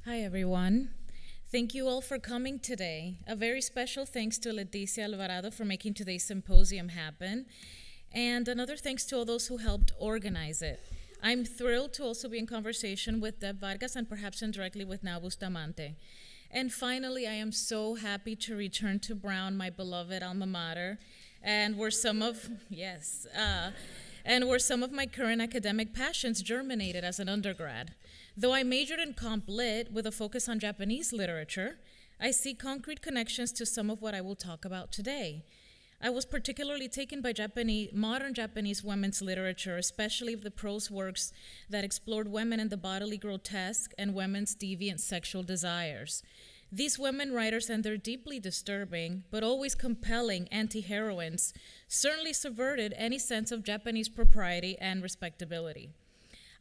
Hi, everyone. Thank you all for coming today. A very special thanks to Leticia Alvarado for making today's symposium happen, and another thanks to all those who helped organize it. I'm thrilled to also be in conversation with Deb Vargas and perhaps indirectly with Nao Bustamante. And finally, I am so happy to return to Brown, my beloved alma mater, and where some of, yes, and where some of my current academic passions germinated as an undergrad. Though I majored in Comp Lit with a focus on Japanese literature, I see concrete connections to some of what I will talk about today. I was particularly taken by modern Japanese women's literature, especially the prose works that explored women in the bodily grotesque and women's deviant sexual desires. These women writers and their deeply disturbing, but always compelling anti heroines certainly subverted any sense of Japanese propriety and respectability.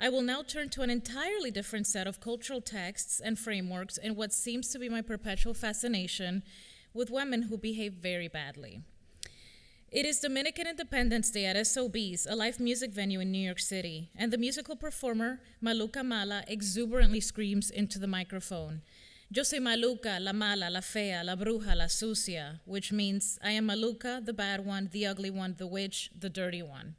I will now turn to an entirely different set of cultural texts and frameworks in what seems to be my perpetual fascination with women who behave very badly. It is Dominican Independence Day at SOB's, a live music venue in New York City, and the musical performer Maluka Mala exuberantly screams into the microphone, Yo soy Maluka, la mala, la fea, la bruja, la sucia, which means I am Maluka, the bad one, the ugly one, the witch, the dirty one.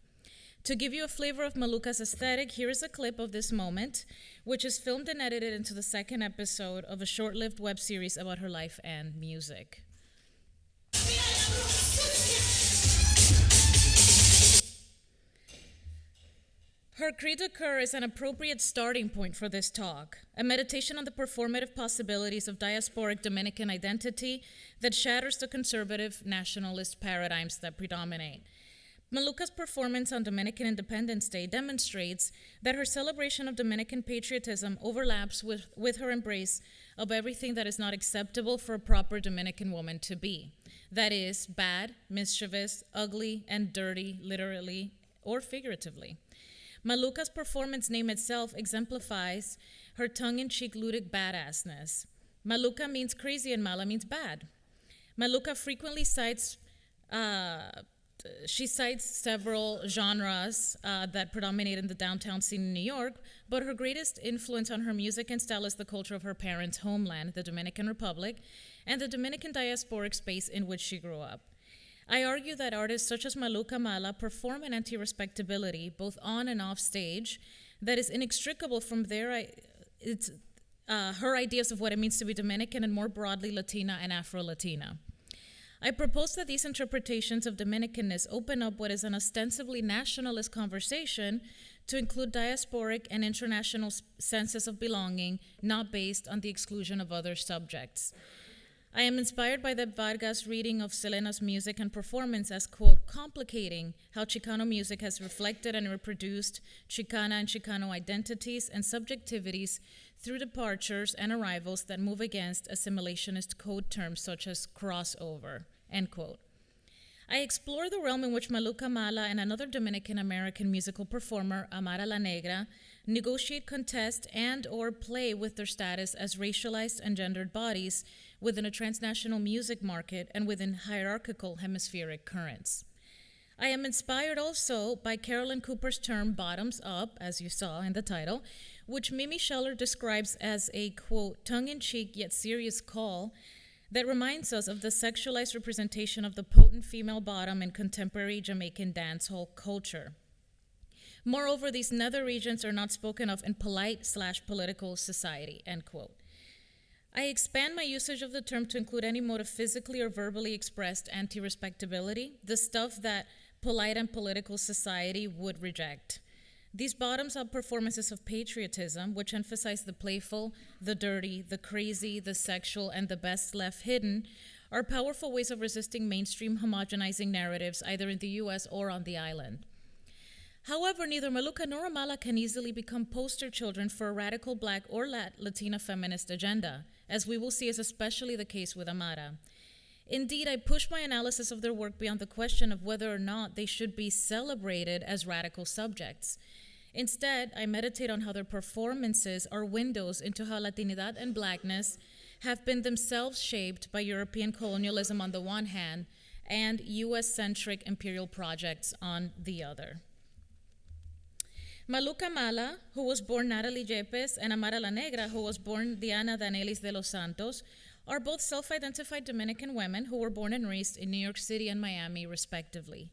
To give you a flavor of Maluka's aesthetic, here is a clip of this moment, which is filmed and edited into the second episode of a short-lived web series about her life and music. Her cri de coeur is an appropriate starting point for this talk, a meditation on the performative possibilities of diasporic Dominican identity that shatters the conservative nationalist paradigms that predominate. Maluka's performance on Dominican Independence Day demonstrates that her celebration of Dominican patriotism overlaps with her embrace of everything that is not acceptable for a proper Dominican woman to be. That is, bad, mischievous, ugly, and dirty, literally or figuratively. Maluka's performance name itself exemplifies her tongue-in-cheek ludic badassness. Maluka means crazy and Mala means bad. Maluka frequently cites several genres that predominate in the downtown scene in New York, but her greatest influence on her music and style is the culture of her parents' homeland, the Dominican Republic, and the Dominican diasporic space in which she grew up. I argue that artists such as Maluka Mala perform an anti-respectability, both on and off stage, that is inextricable from her ideas of what it means to be Dominican and more broadly Latina and Afro-Latina. I propose that these interpretations of Dominicanness open up what is an ostensibly nationalist conversation to include diasporic and international senses of belonging, not based on the exclusion of other subjects. I am inspired by the Vargas reading of Selena's music and performance as, quote, complicating how Chicano music has reflected and reproduced Chicana and Chicano identities and subjectivities through departures and arrivals that move against assimilationist code terms such as crossover, end quote. I explore the realm in which Maluka Mala and another Dominican American musical performer, Amara La Negra, negotiate, contest, and or play with their status as racialized and gendered bodies within a transnational music market and within hierarchical hemispheric currents. I am inspired also by Carolyn Cooper's term bottoms up, as you saw in the title, which Mimi Scheller describes as a, quote, tongue-in-cheek yet serious call that reminds us of the sexualized representation of the potent female bottom in contemporary Jamaican dancehall culture. Moreover, these nether regions are not spoken of in polite/political society, end quote. I expand my usage of the term to include any mode of physically or verbally expressed anti-respectability, the stuff that polite and political society would reject. These bottoms-up performances of patriotism, which emphasize the playful, the dirty, the crazy, the sexual, and the best left hidden, are powerful ways of resisting mainstream homogenizing narratives either in the US or on the island. However, neither Maluka nor Amala can easily become poster children for a radical Black or Latina feminist agenda, as we will see is especially the case with Amara. Indeed, I push my analysis of their work beyond the question of whether or not they should be celebrated as radical subjects. Instead, I meditate on how their performances are windows into how Latinidad and Blackness have been themselves shaped by European colonialism on the one hand and US-centric imperial projects on the other. Maluca Mala, who was born Natalie Yepes, and Amara La Negra, who was born Diana Danelis de los Santos, are both self-identified Dominican women who were born and raised in New York City and Miami, respectively.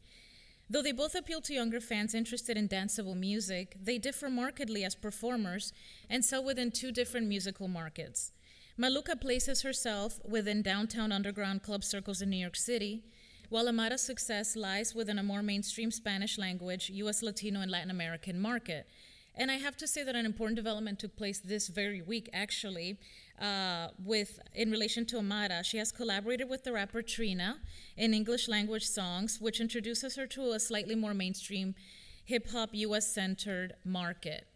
Though they both appeal to younger fans interested in danceable music, they differ markedly as performers and sell within two different musical markets. Maluca places herself within downtown underground club circles in New York City, while Amara's success lies within a more mainstream Spanish language, U.S. Latino and Latin American market. And I have to say that an important development took place this very week, actually, in relation to Amara. She has collaborated with the rapper Trina in English language songs, which introduces her to a slightly more mainstream hip-hop US-centered market.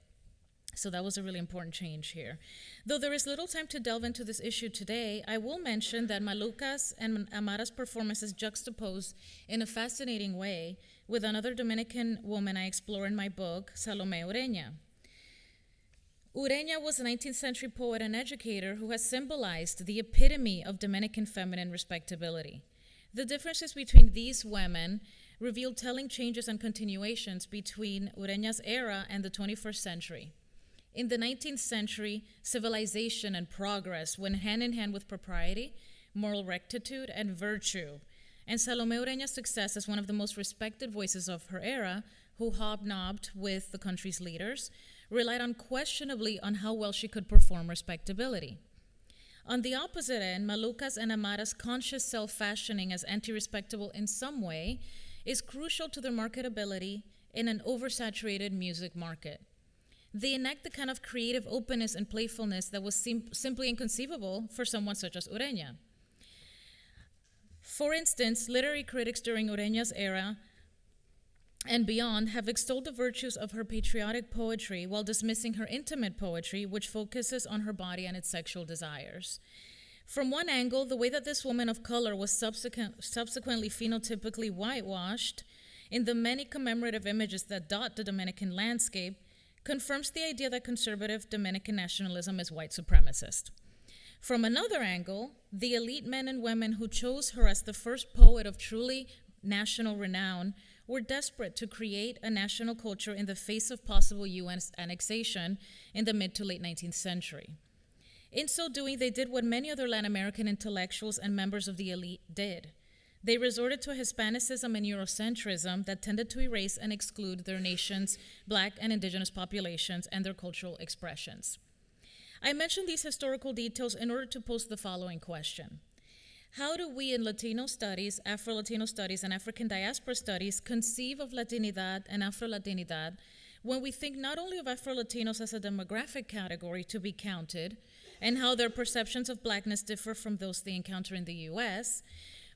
So that was a really important change here. Though there is little time to delve into this issue today, I will mention that Maluca's and Amara's performances juxtapose in a fascinating way with another Dominican woman I explore in my book, Salome Ureña. Ureña was a 19th century poet and educator who has symbolized the epitome of Dominican feminine respectability. The differences between these women reveal telling changes and continuations between Ureña's era and the 21st century. In the 19th century, civilization and progress went hand in hand with propriety, moral rectitude, and virtue. And Salome Ureña's success as one of the most respected voices of her era, who hobnobbed with the country's leaders, relied unquestionably on how well she could perform respectability. On the opposite end, Maluca's and Amara's conscious self-fashioning as anti-respectable in some way is crucial to their marketability in an oversaturated music market. They enact the kind of creative openness and playfulness that was simply inconceivable for someone such as Ureña. For instance, literary critics during Ureña's era and beyond have extolled the virtues of her patriotic poetry while dismissing her intimate poetry, which focuses on her body and its sexual desires. From one angle, the way that this woman of color was subsequently phenotypically whitewashed in the many commemorative images that dot the Dominican landscape confirms the idea that conservative Dominican nationalism is white supremacist. From another angle, the elite men and women who chose her as the first poet of truly national renown were desperate to create a national culture in the face of possible UN annexation in the mid to late 19th century. In so doing, they did what many other Latin American intellectuals and members of the elite did. They resorted to a Hispanicism and Eurocentrism that tended to erase and exclude their nation's Black and Indigenous populations and their cultural expressions. I mention these historical details in order to pose the following question. How do we in Latino studies, Afro-Latino studies, and African diaspora studies conceive of Latinidad and Afro-Latinidad when we think not only of Afro-Latinos as a demographic category to be counted and how their perceptions of Blackness differ from those they encounter in the US,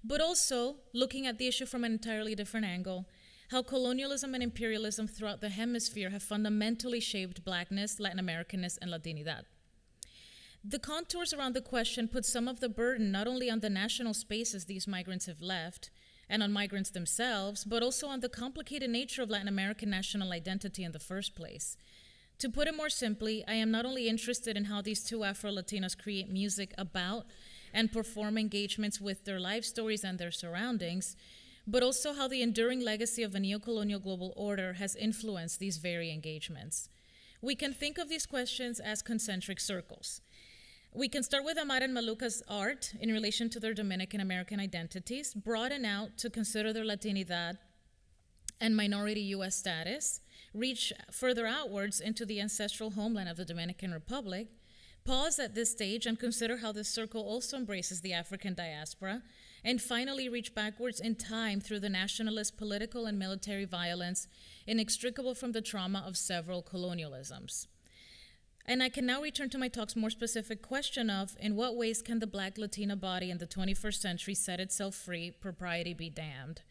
but also looking at the issue from an entirely different angle, how colonialism and imperialism throughout the hemisphere have fundamentally shaped Blackness, Latin Americanness, and Latinidad. The contours around the question put some of the burden not only on the national spaces these migrants have left and on migrants themselves, but also on the complicated nature of Latin American national identity in the first place. To put it more simply, I am not only interested in how these two Afro-Latinos create music about and perform engagements with their life stories and their surroundings, but also how the enduring legacy of a neocolonial global order has influenced these very engagements. We can think of these questions as concentric circles. We can start with Amara and Maluca's art in relation to their Dominican American identities, broaden out to consider their Latinidad and minority U.S. status, reach further outwards into the ancestral homeland of the Dominican Republic, pause at this stage and consider how this circle also embraces the African diaspora, and finally reach backwards in time through the nationalist political and military violence inextricable from the trauma of several colonialisms. And I can now return to my talk's more specific question of, in what ways can the Black Latina body in the 21st century set itself free, propriety be damned?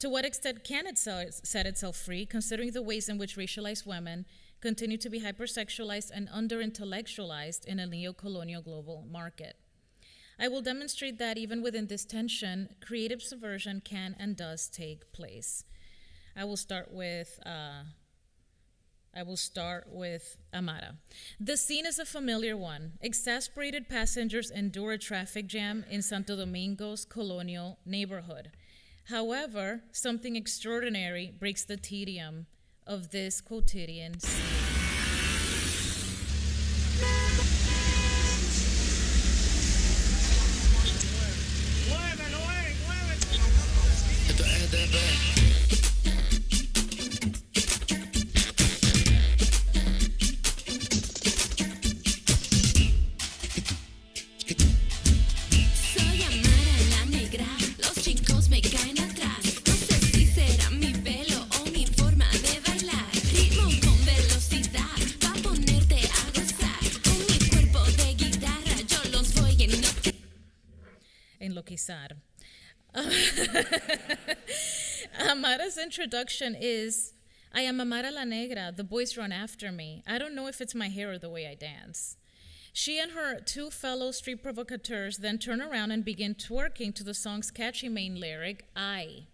To what extent can it set itself free, considering the ways in which racialized women continue to be hypersexualized and under-intellectualized in a neo-colonial global market? I will demonstrate that even within this tension, creative subversion can and does take place. I will start with Amara. The scene is a familiar one. Exasperated passengers endure a traffic jam in Santo Domingo's colonial neighborhood. However, something extraordinary breaks the tedium of this quotidian scene. Soy Amara la negra, los chicos me caen atrás. No sé si será mi pelo o mi forma de bailar. Ritmo con velocidad, pa' ponerte a gozar. Con mi cuerpo de guitarra yo los voy a Enloquizar. Amara's introduction is, I am Amara la Negra. The boys run after me. I don't know if it's my hair or the way I dance. She and her two fellow street provocateurs then turn around and begin twerking to the song's catchy main lyric, I.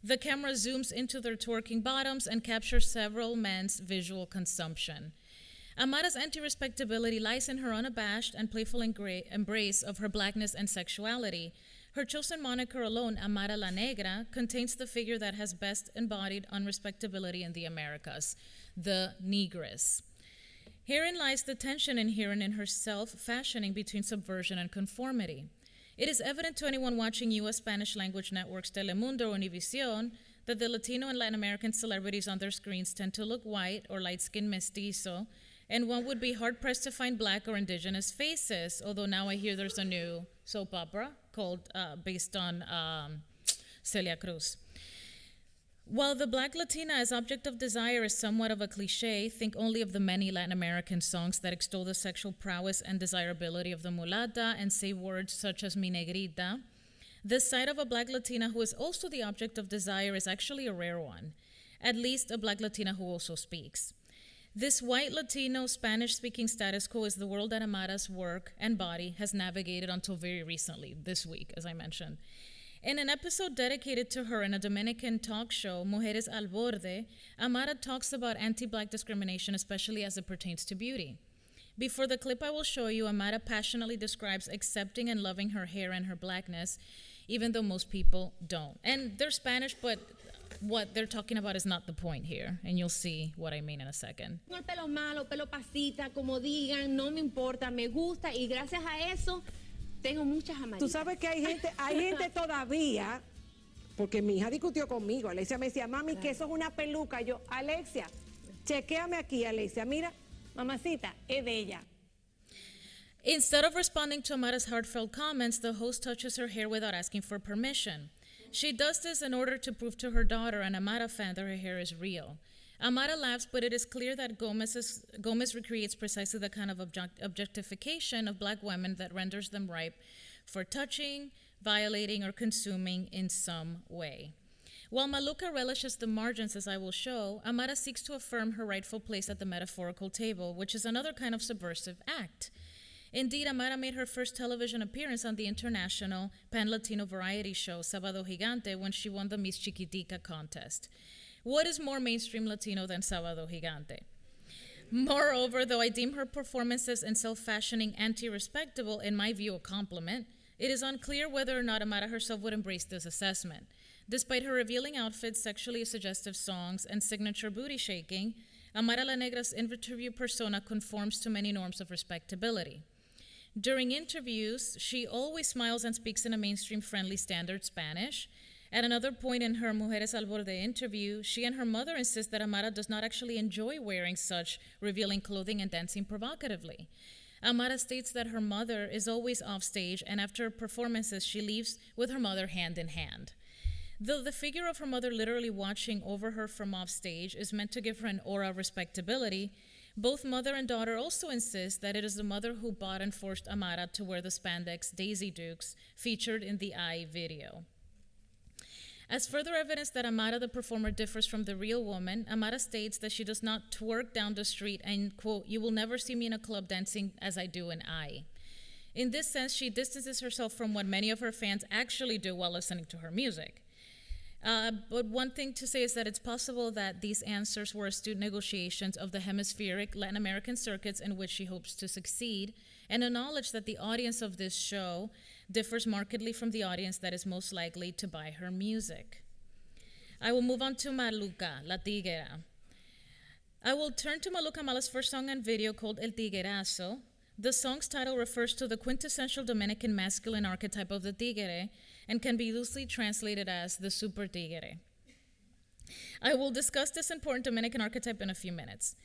The camera zooms into their twerking bottoms and captures several men's visual consumption. Amara's anti-respectability lies in her unabashed and playful embrace of her blackness and sexuality. Her chosen moniker alone, Amara la Negra, contains the figure that has best embodied unrespectability in the Americas, the negress. Herein lies the tension inherent in her self-fashioning between subversion and conformity. It is evident to anyone watching U.S. Spanish language networks Telemundo or Univision that the Latino and Latin American celebrities on their screens tend to look white or light-skinned mestizo, and one would be hard-pressed to find black or indigenous faces, although now I hear there's a new soap opera based on Celia Cruz. While the black Latina as object of desire is somewhat of a cliche, think only of the many Latin American songs that extol the sexual prowess and desirability of the mulata and say words such as mi negrita. This side of a black Latina who is also the object of desire is actually a rare one, at least a black Latina who also speaks. This white Latino Spanish-speaking status quo is the world that Amara's work and body has navigated until very recently, this week, as I mentioned. In an episode dedicated to her in a Dominican talk show, Mujeres al Borde, Amara talks about anti-black discrimination, especially as it pertains to beauty. Before the clip I will show you, Amara passionately describes accepting and loving her hair and her blackness, even though most people don't. And they're Spanish, but what they're talking about is not the point here, and you'll see what I mean in a second. El pelo malo, pelo pasita, como digan, no me importa, me gusta y gracias a eso tengo muchas amarillas. Tú sabes que hay gente todavía, porque mi hija discutió conmigo. Alexia me decía, mami, que eso es una peluca. Yo, Alexia, chequéame aquí, Alexia. Mira, mamacita, es de ella. Instead of responding to Amara's heartfelt comments, the host touches her hair without asking for permission. She does this in order to prove to her daughter, an Amara fan, that her hair is real. Amara laughs, but it is clear that Gomez recreates precisely the kind of objectification of black women that renders them ripe for touching, violating, or consuming in some way. While Maluka relishes the margins, as I will show, Amara seeks to affirm her rightful place at the metaphorical table, which is another kind of subversive act. Indeed, Amara made her first television appearance on the international Pan-Latino variety show, Sábado Gigante, when she won the Miss Chiquitica contest. What is more mainstream Latino than Sábado Gigante? Moreover, though I deem her performances and self-fashioning anti-respectable, in my view a compliment, it is unclear whether or not Amara herself would embrace this assessment. Despite her revealing outfits, sexually suggestive songs, and signature booty shaking, Amara la Negra's interview persona conforms to many norms of respectability. During interviews, she always smiles and speaks in a mainstream-friendly standard Spanish. At another point in her Mujeres al Borde interview, she and her mother insist that Amara does not actually enjoy wearing such revealing clothing and dancing provocatively. Amara states that her mother is always off stage, and after performances, she leaves with her mother hand in hand. Though the figure of her mother literally watching over her from off stage is meant to give her an aura of respectability, both mother and daughter also insist that it is the mother who bought and forced Amara to wear the spandex Daisy Dukes featured in the I video. As further evidence that Amara, the performer, differs from the real woman, Amara states that she does not twerk down the street and, quote, "You will never see me in a club dancing as I do in I." In this sense, she distances herself from what many of her fans actually do while listening to her music. But one thing to say is that it's possible that these answers were astute negotiations of the hemispheric Latin American circuits in which she hopes to succeed, and a knowledge that the audience of this show differs markedly from the audience that is most likely to buy her music. I will move on to Maluka, La Tiguera. I will turn to Maluca Mala's first song and video called El Tiguerazo. The song's title refers to the quintessential Dominican masculine archetype of the tigre and can be loosely translated as the super tigre. I will discuss this important Dominican archetype in a few minutes.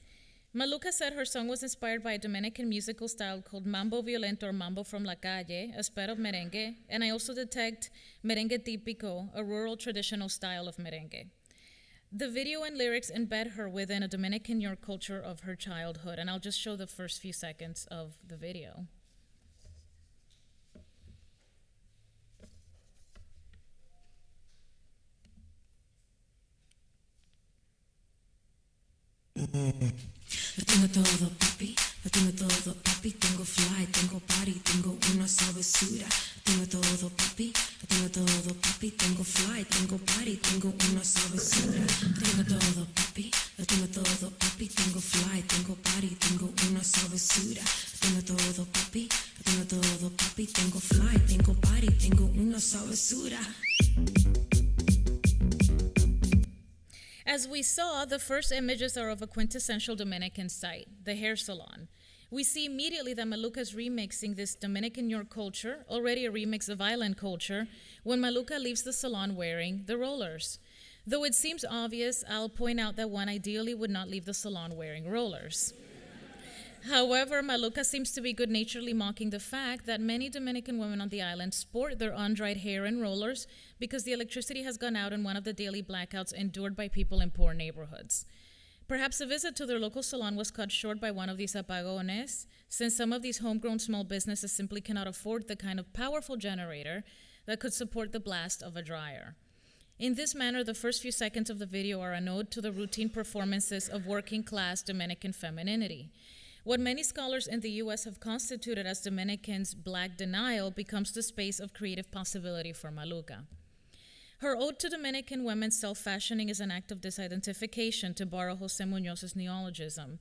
Maluca said her song was inspired by a Dominican musical style called Mambo Violento or Mambo from la Calle, a spread of merengue, and I also detect merengue típico, a rural traditional style of merengue. The video and lyrics embed her within a Dominican York culture of her childhood, and I'll just show the first few seconds of the video. Lo tengo todo, papi, lo tengo todo, papi. Tengo fly, tengo party, tengo una sabrosura. Lo tengo todo, papi, lo tengo todo, papi. Tengo fly, tengo party, tengo una sabrosura. Lo tengo todo, papi, lo tengo todo, papi. Tengo fly, tengo party, tengo una sabrosura. Lo tengo todo, papi, lo tengo todo, papi. Tengo fly, tengo party, tengo una sabrosura. As we saw, the first images are of a quintessential Dominican site, the hair salon. We see immediately that Maluca is remixing this Dominican York culture, already a remix of island culture, when Maluca leaves the salon wearing the rollers. Though it seems obvious, I'll point out that one ideally would not leave the salon wearing rollers. However, Maluca seems to be good-naturedly mocking the fact that many Dominican women on the island sport their undried hair in rollers because the electricity has gone out in one of the daily blackouts endured by people in poor neighborhoods. Perhaps a visit to their local salon was cut short by one of these apagones, since some of these homegrown small businesses simply cannot afford the kind of powerful generator that could support the blast of a dryer. In this manner, the first few seconds of the video are an ode to the routine performances of working-class Dominican femininity. What many scholars in the U.S. have constituted as Dominicans' black denial becomes the space of creative possibility for Maluca. Her ode to Dominican women's self-fashioning is an act of disidentification, to borrow Jose Muñoz's neologism.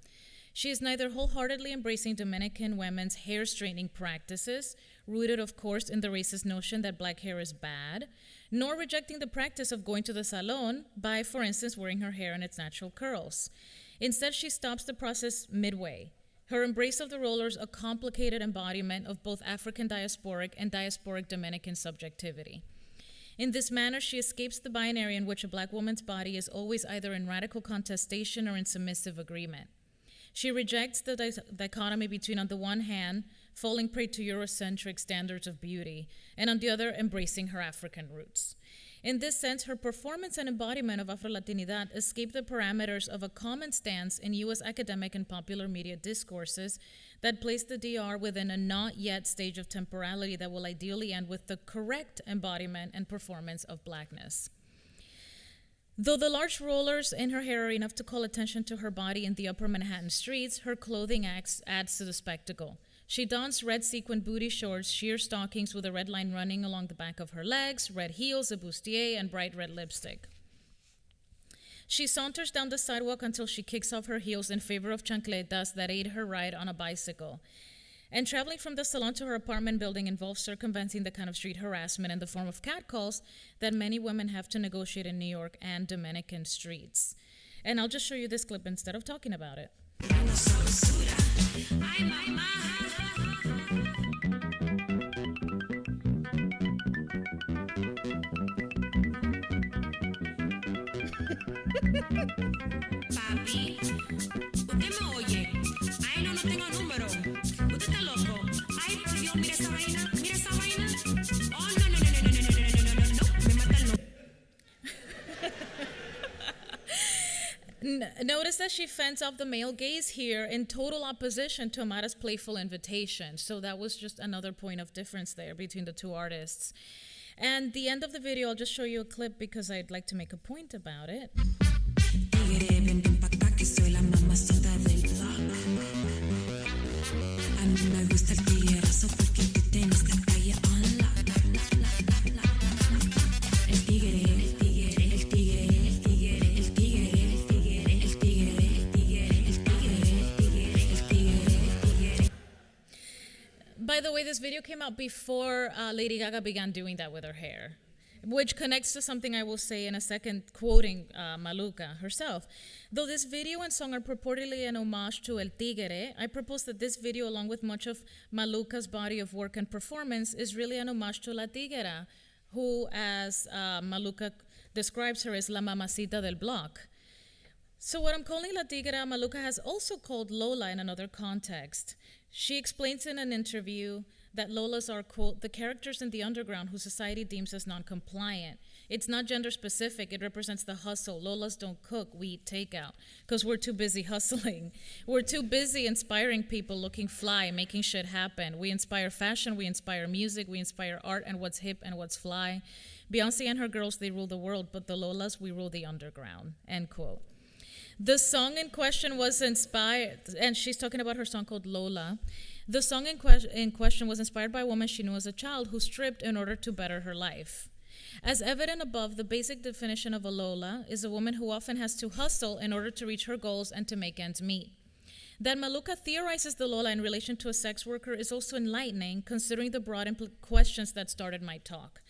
She is neither wholeheartedly embracing Dominican women's hair straightening practices, rooted, of course, in the racist notion that black hair is bad, nor rejecting the practice of going to the salon by, for instance, wearing her hair in its natural curls. Instead, she stops the process midway. Her embrace of the rollers, a complicated embodiment of both African diasporic and diasporic Dominican subjectivity. In this manner, she escapes the binary in which a black woman's body is always either in radical contestation or in submissive agreement. She rejects the dichotomy between, on the one hand, falling prey to Eurocentric standards of beauty, and on the other, embracing her African roots. In this sense, her performance and embodiment of Afro-Latinidad escape the parameters of a common stance in U.S. academic and popular media discourses that place the DR within a not yet stage of temporality that will ideally end with the correct embodiment and performance of blackness. Though the large rollers in her hair are enough to call attention to her body in the upper Manhattan streets, her clothing adds to the spectacle. She dons red sequined booty shorts, sheer stockings with a red line running along the back of her legs, red heels, a bustier, and bright red lipstick. She saunters down the sidewalk until she kicks off her heels in favor of chancletas that aid her ride on a bicycle. And traveling from the salon to her apartment building involves circumventing the kind of street harassment in the form of catcalls that many women have to negotiate in New York and Dominican streets. And I'll just show you this clip instead of talking about it. Papi, ¿usted me oye? Ay, no tengo número. ¿Usted está loco? Ay, por Dios, mira esa vaina. Mira esa vaina. Oh, no. Me mata el no. Notice that she fends off the male gaze here in total opposition to Amara's playful invitation. So that was just another point of difference there between the two artists. And the end of the video, I'll just show you a clip because I'd like to make a point about it. Tigre, ven pa' acá que soy la mamazota del blog. A mí me gusta el tiguerazo porque tú tienes esta calle on lock. El tigre, el tigre, el tigre, el tigre, el tigre, el tigre, el tigre, el tigre, el tigre, el tigre, el tigre. By the way, this video came out before Lady Gaga began doing that with her hair. which connects to something I will say in a second, quoting Maluka herself. Though this video and song are purportedly an homage to El Tigre, I propose that this video, along with much of Maluka's body of work and performance, is really an homage to La Tigera, who, as Maluka describes her, is La Mamacita del Block. So what I'm calling La Tigera, Maluka has also called Lola in another context. She explains in an interview that Lolas are, quote, the characters in the underground who society deems as non-compliant. It's not gender specific, it represents the hustle. Lolas don't cook, we eat takeout, because we're too busy hustling. We're too busy inspiring people, looking fly, making shit happen. We inspire fashion, we inspire music, we inspire art and what's hip and what's fly. Beyonce and her girls, they rule the world, but the Lolas, we rule the underground, end quote. The song in question was inspired, and she's talking about her song called Lola. The song in question was inspired by a woman she knew as a child who stripped in order to better her life. As evident above, the basic definition of a Lola is a woman who often has to hustle in order to reach her goals and to make ends meet. That Maluka theorizes the Lola in relation to a sex worker is also enlightening, considering the broad questions that started my talk.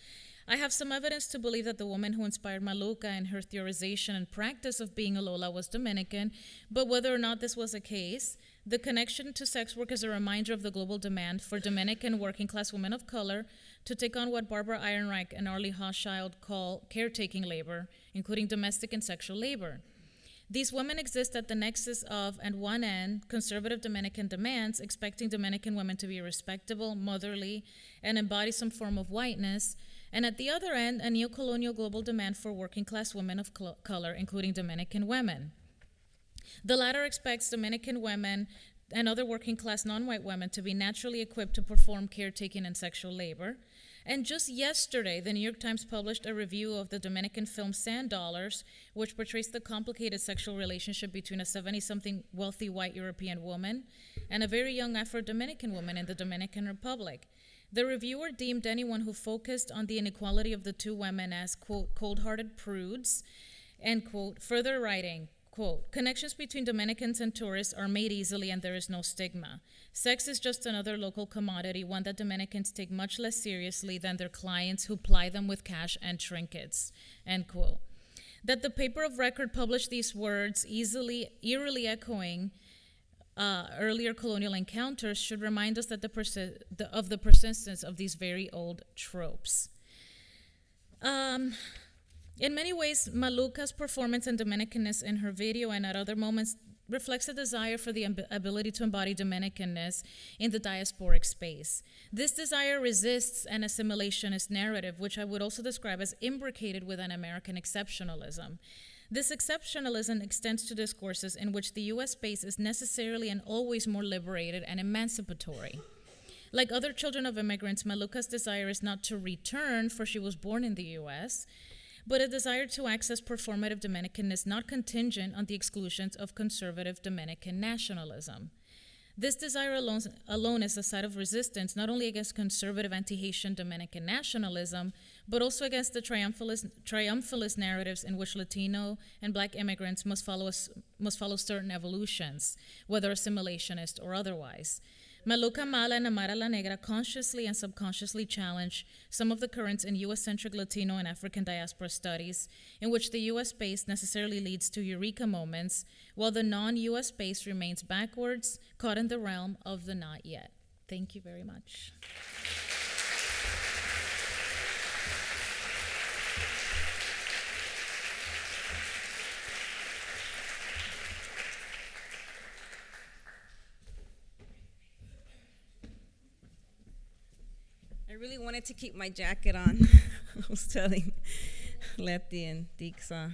I have some evidence to believe that the woman who inspired Maluka in her theorization and practice of being a Lola was Dominican, but whether or not this was the case, the connection to sex work is a reminder of the global demand for Dominican working-class women of color to take on what Barbara Ehrenreich and Arlie Hochschild call caretaking labor, including domestic and sexual labor. These women exist at the nexus of, at one end, conservative Dominican demands, expecting Dominican women to be respectable, motherly, and embody some form of whiteness, and at the other end, a neo-colonial global demand for working-class women of color, including Dominican women. The latter expects Dominican women and other working-class non-white women to be naturally equipped to perform caretaking and sexual labor. And just yesterday, the New York Times published a review of the Dominican film Sand Dollars, which portrays the complicated sexual relationship between a 70-something wealthy white European woman and a very young Afro-Dominican woman in the Dominican Republic. The reviewer deemed anyone who focused on the inequality of the two women as, quote, cold-hearted prudes, end quote, further writing, quote, connections between Dominicans and tourists are made easily and there is no stigma. Sex is just another local commodity, one that Dominicans take much less seriously than their clients who ply them with cash and trinkets, end quote. That the paper of record published these words, eerily echoing earlier colonial encounters, should remind us that of the persistence of these very old tropes. In many ways, Maluka's performance and Dominicanness in her video and at other moments reflects a desire for the ability to embody Dominicanness in the diasporic space. This desire resists an assimilationist narrative, which I would also describe as imbricated with an American exceptionalism. This exceptionalism extends to discourses in which the U.S. space is necessarily and always more liberated and emancipatory. Like other children of immigrants, Maluka's desire is not to return, for she was born in the U.S., but a desire to access performative Dominicanness not contingent on the exclusions of conservative Dominican nationalism. This desire alone is a site of resistance not only against conservative anti-Haitian Dominican nationalism, but also against the triumphalist narratives in which Latino and Black immigrants must follow certain evolutions, whether assimilationist or otherwise. Maluka Mala and Amara La Negra consciously and subconsciously challenge some of the currents in U.S.-centric Latino and African diaspora studies, in which the U.S. space necessarily leads to eureka moments, while the non-U.S. space remains backwards, caught in the realm of the not yet. Thank you very much. I really wanted to keep my jacket on. I was telling Letty and Dixa,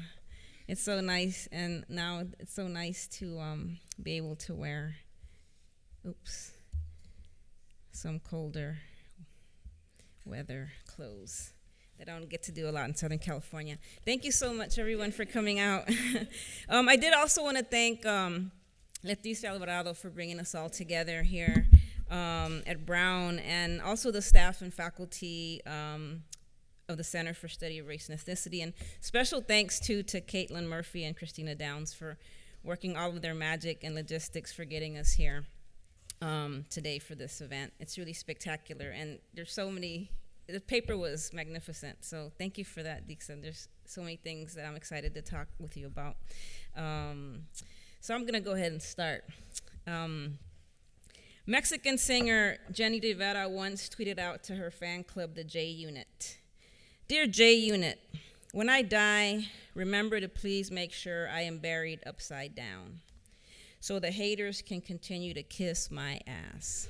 it's so nice, and now it's so nice to be able to wear, some colder weather clothes that I don't get to do a lot in Southern California. Thank you so much, everyone, for coming out. I did also want to thank Leticia Alvarado for bringing us all together here at Brown, and also the staff and faculty of the Center for Study of Race and Ethnicity. And special thanks to Caitlin Murphy and Christina Downs for working all of their magic and logistics for getting us here today for this event. It's really spectacular, and there's so many the paper was magnificent. So thank you for that, Dixon. There's so many things that I'm excited to talk with you about. So I'm going to go ahead and start. Mexican singer Jenny Rivera once tweeted out to her fan club, the J Unit. Dear J Unit, when I die, remember to please make sure I am buried upside down so the haters can continue to kiss my ass.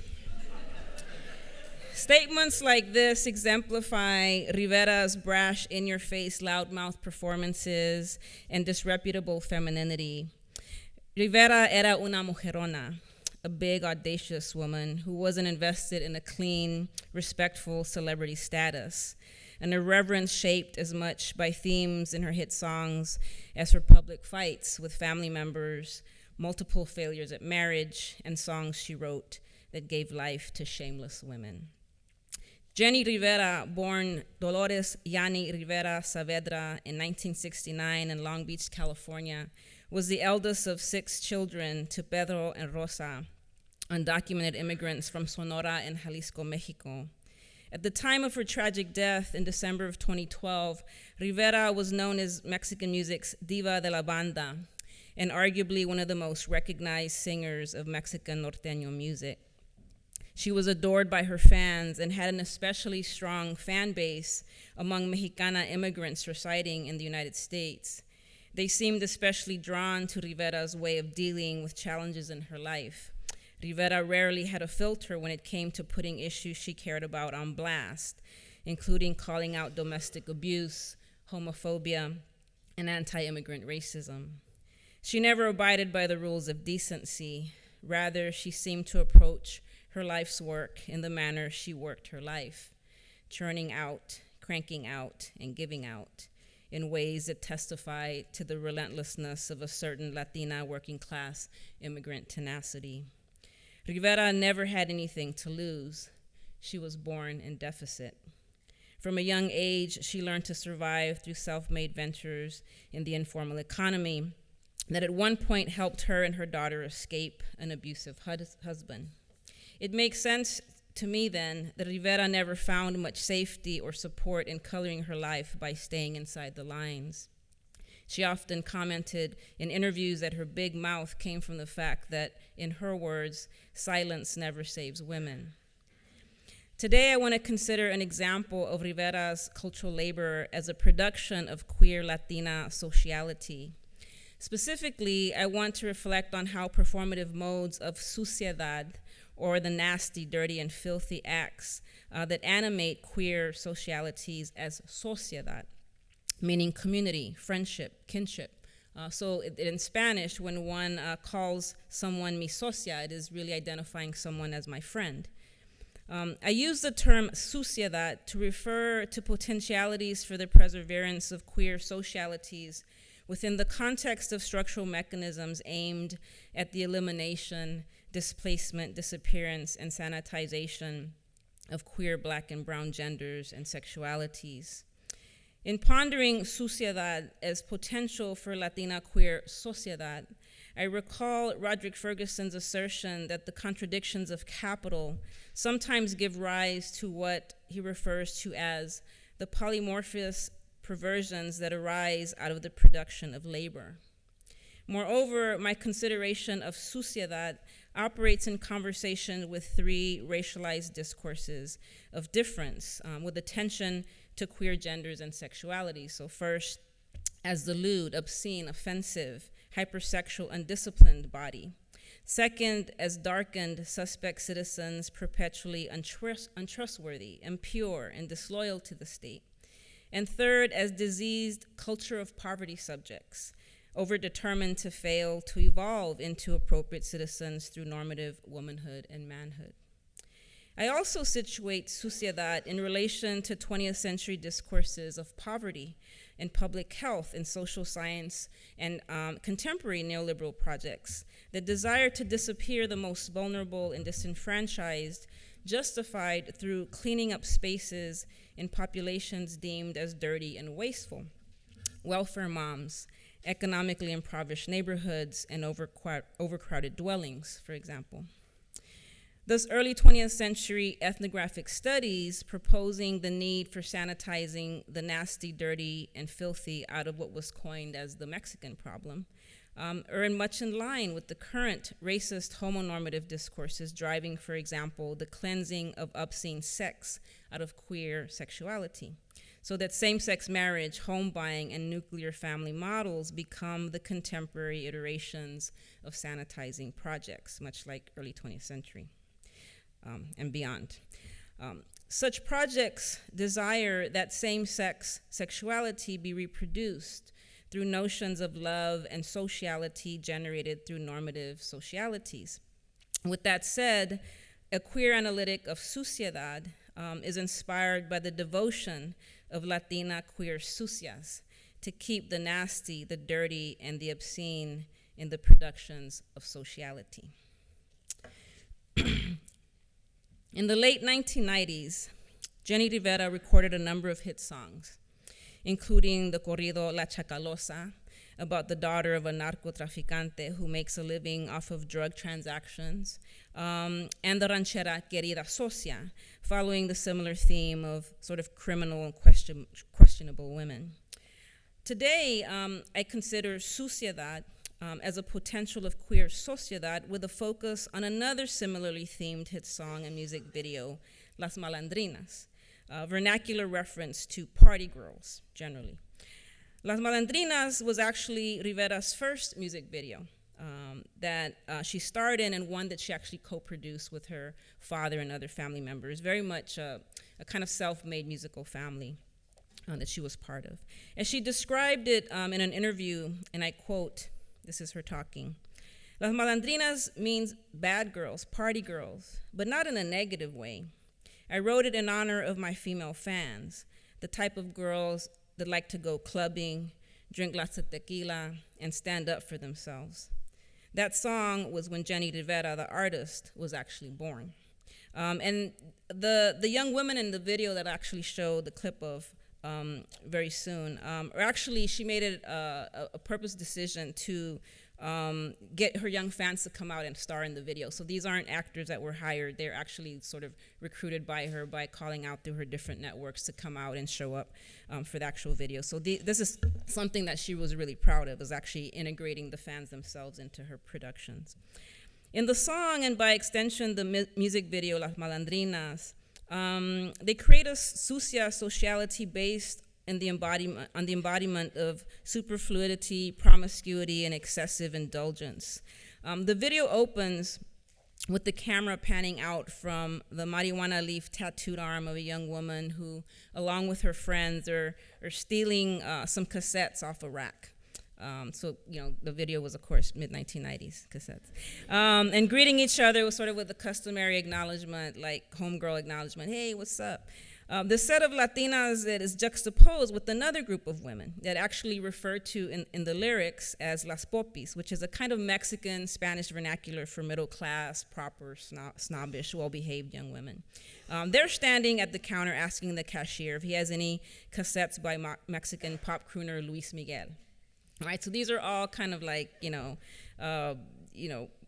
Statements like this exemplify Rivera's brash, in-your-face, loudmouth performances and disreputable femininity. Rivera era una mujerona, a big, audacious woman who wasn't invested in a clean, respectful celebrity status, an irreverence shaped as much by themes in her hit songs as her public fights with family members, multiple failures at marriage, and songs she wrote that gave life to shameless women. Jenny Rivera, born Dolores Yani Rivera Saavedra in 1969 in Long Beach, California, was the eldest of 6 children to Pedro and Rosa, undocumented immigrants from Sonora and Jalisco, Mexico. At the time of her tragic death in December of 2012, Rivera was known as Mexican music's diva de la banda, and arguably one of the most recognized singers of Mexican norteño music. She was adored by her fans and had an especially strong fan base among Mexicana immigrants residing in the United States. They seemed especially drawn to Rivera's way of dealing with challenges in her life. Rivera rarely had a filter when it came to putting issues she cared about on blast, including calling out domestic abuse, homophobia, and anti-immigrant racism. She never abided by the rules of decency. Rather, she seemed to approach her life's work in the manner she worked her life, churning out, cranking out, and giving out in ways that testify to the relentlessness of a certain Latina working class immigrant tenacity. Rivera never had anything to lose. She was born in deficit. From a young age, she learned to survive through self-made ventures in the informal economy that at one point helped her and her daughter escape an abusive husband. It makes sense to me then that Rivera never found much safety or support in coloring her life by staying inside the lines. She often commented in interviews that her big mouth came from the fact that, in her words, silence never saves women. Today, I want to consider an example of Rivera's cultural labor as a production of queer Latina sociality. Specifically, I want to reflect on how performative modes of suciedad, or the nasty, dirty, and filthy acts that animate queer socialities as sociedad, meaning community, friendship, kinship. So in Spanish, when one calls someone mi socia, it is really identifying someone as my friend. I use the term suciedad to refer to potentialities for the perseverance of queer socialities within the context of structural mechanisms aimed at the elimination, displacement, disappearance, and sanitization of queer Black and brown genders and sexualities. In pondering suciedad as potential for Latina queer sociedad, I recall Roderick Ferguson's assertion that the contradictions of capital sometimes give rise to what he refers to as the polymorphous perversions that arise out of the production of labor. Moreover, my consideration of suciedad operates in conversation with 3 racialized discourses of difference, with attention to queer genders and sexuality. So first, as the lewd, obscene, offensive, hypersexual, undisciplined body. Second, as darkened, suspect citizens perpetually untrustworthy, impure, and disloyal to the state. And third, as diseased culture of poverty subjects, overdetermined to fail to evolve into appropriate citizens through normative womanhood and manhood. I also situate suciedad in relation to 20th century discourses of poverty and public health in social science and contemporary neoliberal projects that desire to disappear the most vulnerable and disenfranchised, justified through cleaning up spaces in populations deemed as dirty and wasteful. Welfare moms, economically impoverished neighborhoods, and overcrowded dwellings, for example. Thus, early 20th century ethnographic studies proposing the need for sanitizing the nasty, dirty, and filthy out of what was coined as the Mexican problem are much in line with the current racist homonormative discourses driving, for example, the cleansing of obscene sex out of queer sexuality, so that same-sex marriage, home buying, and nuclear family models become the contemporary iterations of sanitizing projects, much like early 20th century. And beyond. Such projects desire that same-sex sexuality be reproduced through notions of love and sociality generated through normative socialities. With that said, a queer analytic of Suciedad is inspired by the devotion of Latina queer sucias to keep the nasty, the dirty, and the obscene in the productions of sociality. In the late 1990s, Jenny Rivera recorded a number of hit songs, including the corrido La Chacalosa, about the daughter of a narcotraficante who makes a living off of drug transactions, and the ranchera Querida Socia, following the similar theme of sort of criminal and questionable women. Today, I consider Suciedad as a potential of queer sociedad with a focus on another similarly themed hit song and music video, Las Malandrinas, a vernacular reference to party girls, generally. Las Malandrinas was actually Rivera's first music video that she starred in, and one that she actually co-produced with her father and other family members, very much a kind of self-made musical family that she was part of. As she described it in an interview, and I quote, this is her talking, Las Malandrinas means bad girls, party girls, but not in a negative way. I wrote it in honor of my female fans, the type of girls that like to go clubbing, drink lots of tequila, and stand up for themselves. That song was when Jenny Rivera, the artist, was actually born. And the young women in the video that I actually showed the clip of very soon, or actually she made it a purpose decision to get her young fans to come out and star in the video. So these aren't actors that were hired. They're actually sort of recruited by her by calling out through her different networks to come out and show up for the actual video. So this is something that she was really proud of, is actually integrating the fans themselves into her productions. In the song, and by extension the music video, Las Malandrinas, they create a sucia sociality based on the embodiment of superfluidity, promiscuity, and excessive indulgence. The video opens with the camera panning out from the marijuana leaf tattooed arm of a young woman who, along with her friends, are stealing some cassettes off a rack. So, the video was, of course, mid-1990s cassettes. And greeting each other was sort of with the customary acknowledgement, like homegirl acknowledgement, hey, what's up? The set of Latinas that is juxtaposed with another group of women that actually referred to in the lyrics as Las Popis, which is a kind of Mexican Spanish vernacular for middle-class, proper, snobbish, well-behaved young women. They're standing at the counter asking the cashier if he has any cassettes by Mexican pop crooner Luis Miguel. All right, so these are all kind of like,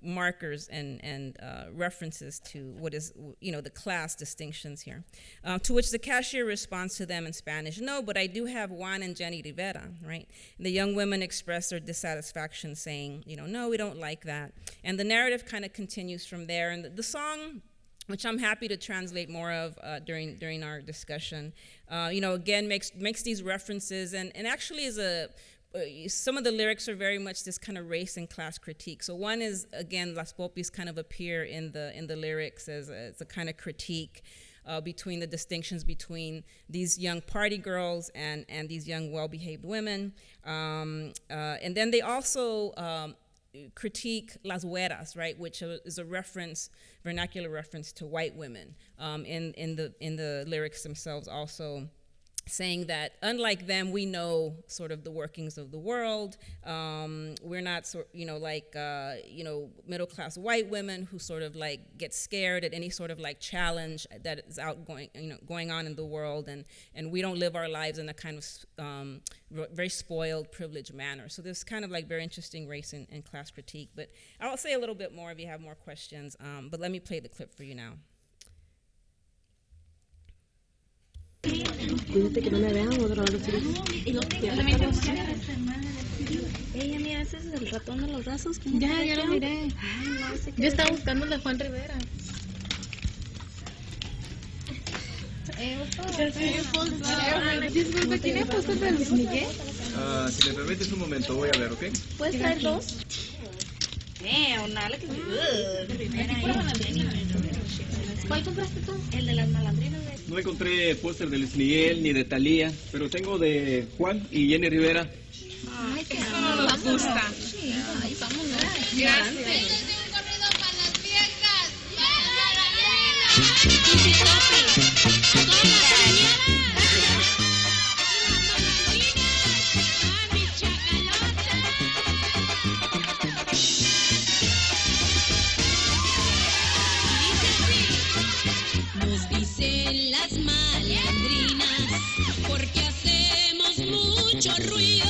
markers and references to what is, the class distinctions here. To which the cashier responds to them in Spanish, no, but I do have Juan and Jenny Rivera, right? And the young women express their dissatisfaction saying, no, we don't like that. And the narrative kind of continues from there. And the song, which I'm happy to translate more of during our discussion, again, makes these references and actually is some of the lyrics are very much this kind of race and class critique. So one is, again, Las Popis kind of appear in the lyrics as a kind of critique between the distinctions between these young party girls and these young well-behaved women. And then they also critique Las Güeras, right, which is a vernacular reference to white women in the lyrics themselves also. saying that unlike them, we know sort of the workings of the world. We're not middle-class white women who sort of like get scared at any sort of like challenge that is going on in the world, and we don't live our lives in a kind of very spoiled, privileged manner. So there's kind of like very interesting race and class critique. But I'll say a little bit more if you have more questions. But let me play the clip for you now. Fíjate que no me vean, voy a grabar los Ella, mira, ese es el ratón de los brazos. Ya lo miré. Yo estaba buscando de Juan Rivera. Disculpe, ¿tiene póster de Luis Miguel? Si me permites un momento, voy a ver, ¿ok? ¿Puedes traer dos? ¿Cuál compraste tú? El de las malandrinas. No encontré póster de Luis Miguel ni de Thalía, pero tengo de Juan y Jenny Rivera. Ay, que no nos gusta. Ay, vamos, gracias. Nos dicen las malandrinas porque hacemos mucho ruido,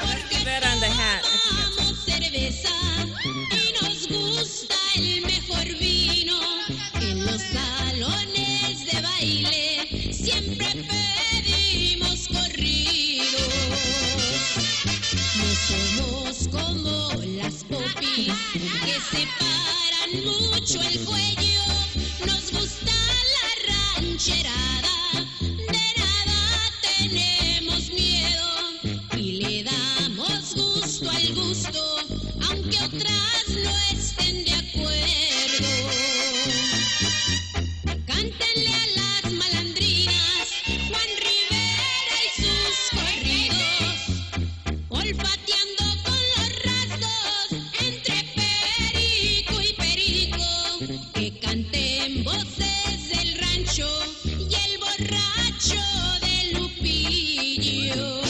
porque tomamos cerveza y nos gusta el mejor vino. En los salones de baile siempre pedimos corridos. No somos como las popis que separan mucho el cuello. Nos gusta la rancherada, de nada tenemos miedo y le damos gusto al gusto, aunque otras no estén de acuerdo. Cántenle a las malandrinas, Juan Rivera y sus corridos, olfateando con los rasgos entre perico y perico, que canten voces del rancho y el borracho de Lupillo.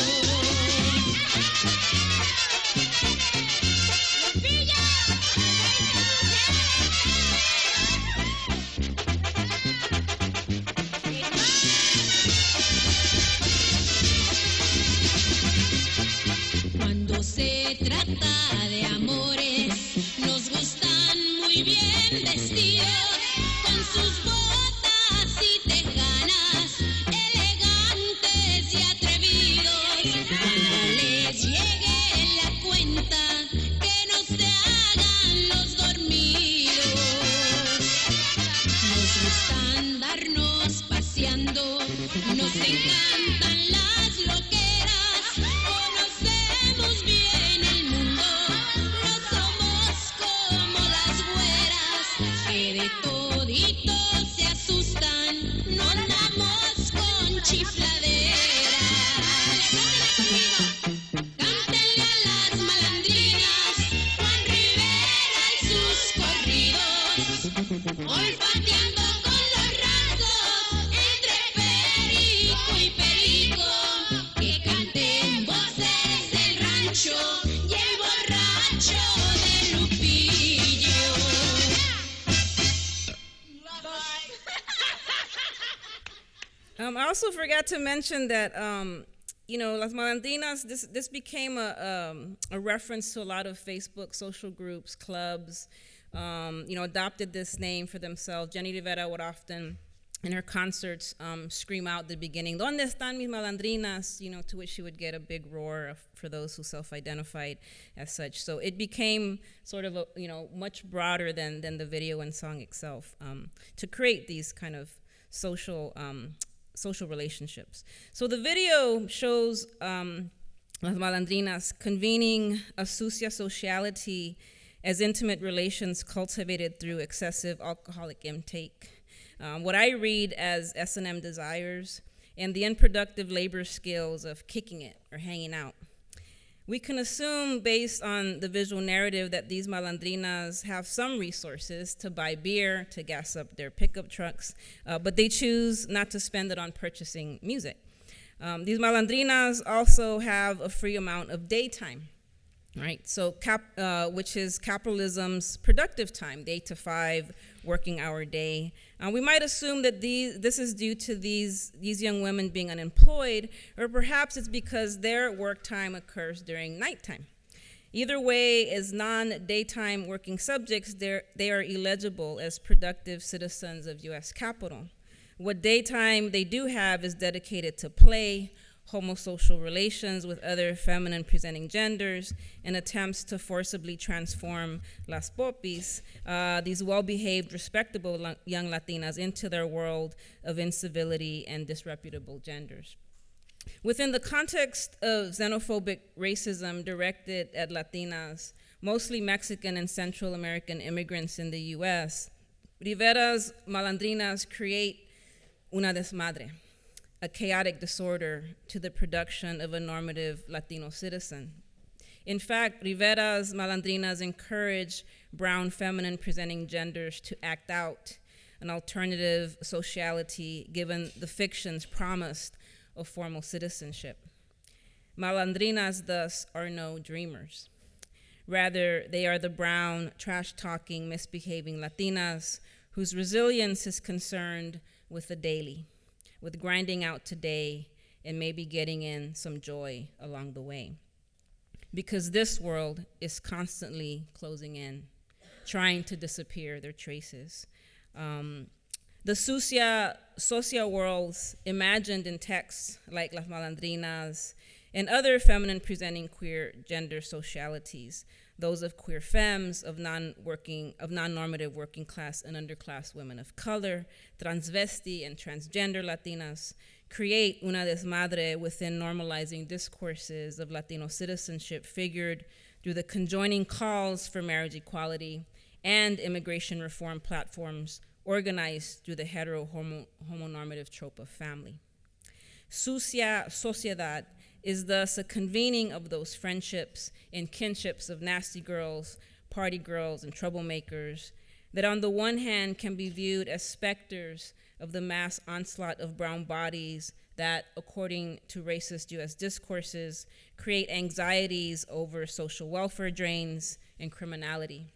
Cuando se trata de amores, nos gustan muy bien vestidos, con sus botas y tejanas, elegantes y atrevidos. Cuando les llegue la cuenta, que no se hagan los dormidos. Nos gusta andarnos paseando, nos encantan las loqueras, conocemos bien el mundo, no somos como las güeras, que de toditos se asustan, no andamos con chifladeras. Cántenle a las malandrinas, Juan Rivera y sus corridos, olfateando con los rasgos entre perico y perico, que canten voces del rancho y el borracho de Lupillo. I also forgot to mention that, Las Malandrinas, this became a reference to a lot of Facebook social groups, clubs, adopted this name for themselves. Jenny Rivera would often, in her concerts, scream out the beginning, "¿Dónde están mis malandrinas?" To which she would get a big roar for those who self-identified as such. So it became sort of much broader than the video and song itself, to create these kind of social relationships. So the video shows Las Malandrinas convening a sucia sociality as intimate relations cultivated through excessive alcoholic intake. What I read as S&M desires and the unproductive labor skills of kicking it or hanging out. We can assume, based on the visual narrative, that these malandrinas have some resources to buy beer, to gas up their pickup trucks, but they choose not to spend it on purchasing music. These malandrinas also have a free amount of daytime, right? So, which is capitalism's productive time, the 8 to 5 working hour day. We might assume that this is due to these young women being unemployed, or perhaps it's because their work time occurs during nighttime. Either way, as non-daytime working subjects, they are eligible as productive citizens of U.S. capital. What daytime they do have is dedicated to play, homosocial relations with other feminine presenting genders, and attempts to forcibly transform las popis, these well-behaved, respectable young Latinas, into their world of incivility and disreputable genders. Within the context of xenophobic racism directed at Latinas, mostly Mexican and Central American immigrants in the U.S., Rivera's malandrinas create una desmadre, a chaotic disorder to the production of a normative Latino citizen. In fact, Rivera's malandrinas encourage brown feminine presenting genders to act out an alternative sociality given the fiction's promised of formal citizenship. Malandrinas, thus, are no dreamers. Rather, they are the brown, trash-talking, misbehaving Latinas whose resilience is concerned with the daily, with grinding out today and maybe getting in some joy along the way. Because this world is constantly closing in, trying to disappear their traces. The socia worlds imagined in texts like Las Malandrinas and other feminine presenting queer gender socialities, those of queer femmes, of non-normative working class and underclass women of color, transvesti and transgender Latinas, create una desmadre within normalizing discourses of Latino citizenship figured through the conjoining calls for marriage equality and immigration reform platforms organized through the homonormative trope of family. Sucia sociedad is thus a convening of those friendships and kinships of nasty girls, party girls, and troublemakers that on the one hand can be viewed as specters of the mass onslaught of brown bodies that, according to racist US discourses, create anxieties over social welfare drains and criminality,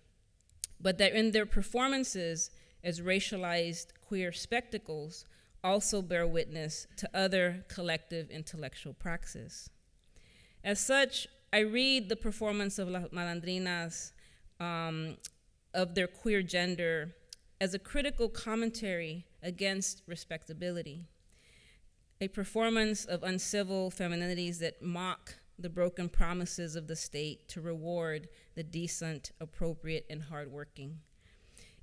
but that in their performances as racialized queer spectacles also bear witness to other collective intellectual praxis. As such, I read the performance of Las Malandrinas of their queer gender as a critical commentary against respectability, a performance of uncivil femininities that mock the broken promises of the state to reward the decent, appropriate, and hardworking.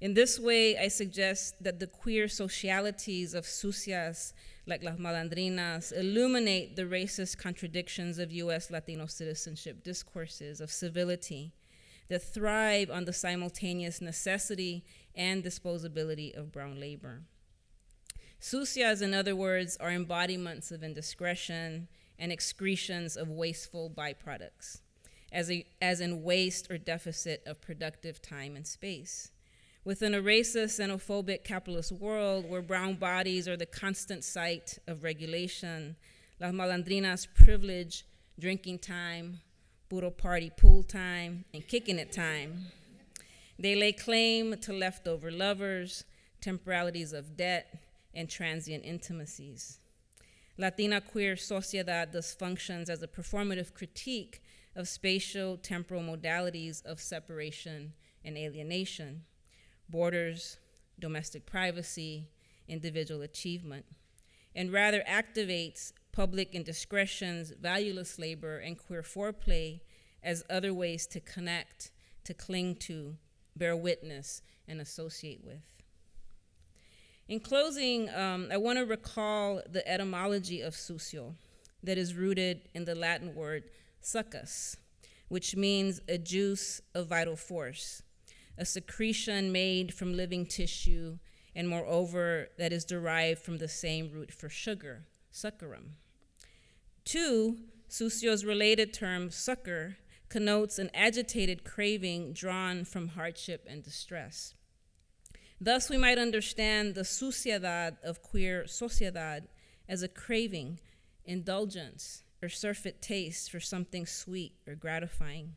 In this way, I suggest that the queer socialities of sucias like Las Malandrinas illuminate the racist contradictions of US Latino citizenship discourses of civility that thrive on the simultaneous necessity and disposability of brown labor. Sucias, in other words, are embodiments of indiscretion and excretions of wasteful byproducts, as in waste or deficit of productive time and space. Within a racist, xenophobic, capitalist world where brown bodies are the constant site of regulation, Las Malandrinas privilege drinking time, puro party pool time, and kicking it time. They lay claim to leftover lovers, temporalities of debt, and transient intimacies. Latina queer sociedad thus functions as a performative critique of spatial temporal modalities of separation and alienation, borders, domestic privacy, individual achievement, and rather activates public indiscretions, valueless labor, and queer foreplay as other ways to connect, to cling to, bear witness, and associate with. In closing, I want to recall the etymology of sucio that is rooted in the Latin word succus, which means a juice of vital force, a secretion made from living tissue, and moreover, that is derived from the same root for sugar, succorum. 2, sucio's related term, succor, connotes an agitated craving drawn from hardship and distress. Thus, we might understand the suciedad of queer sociedad as a craving indulgence, or surfeit taste for something sweet or gratifying.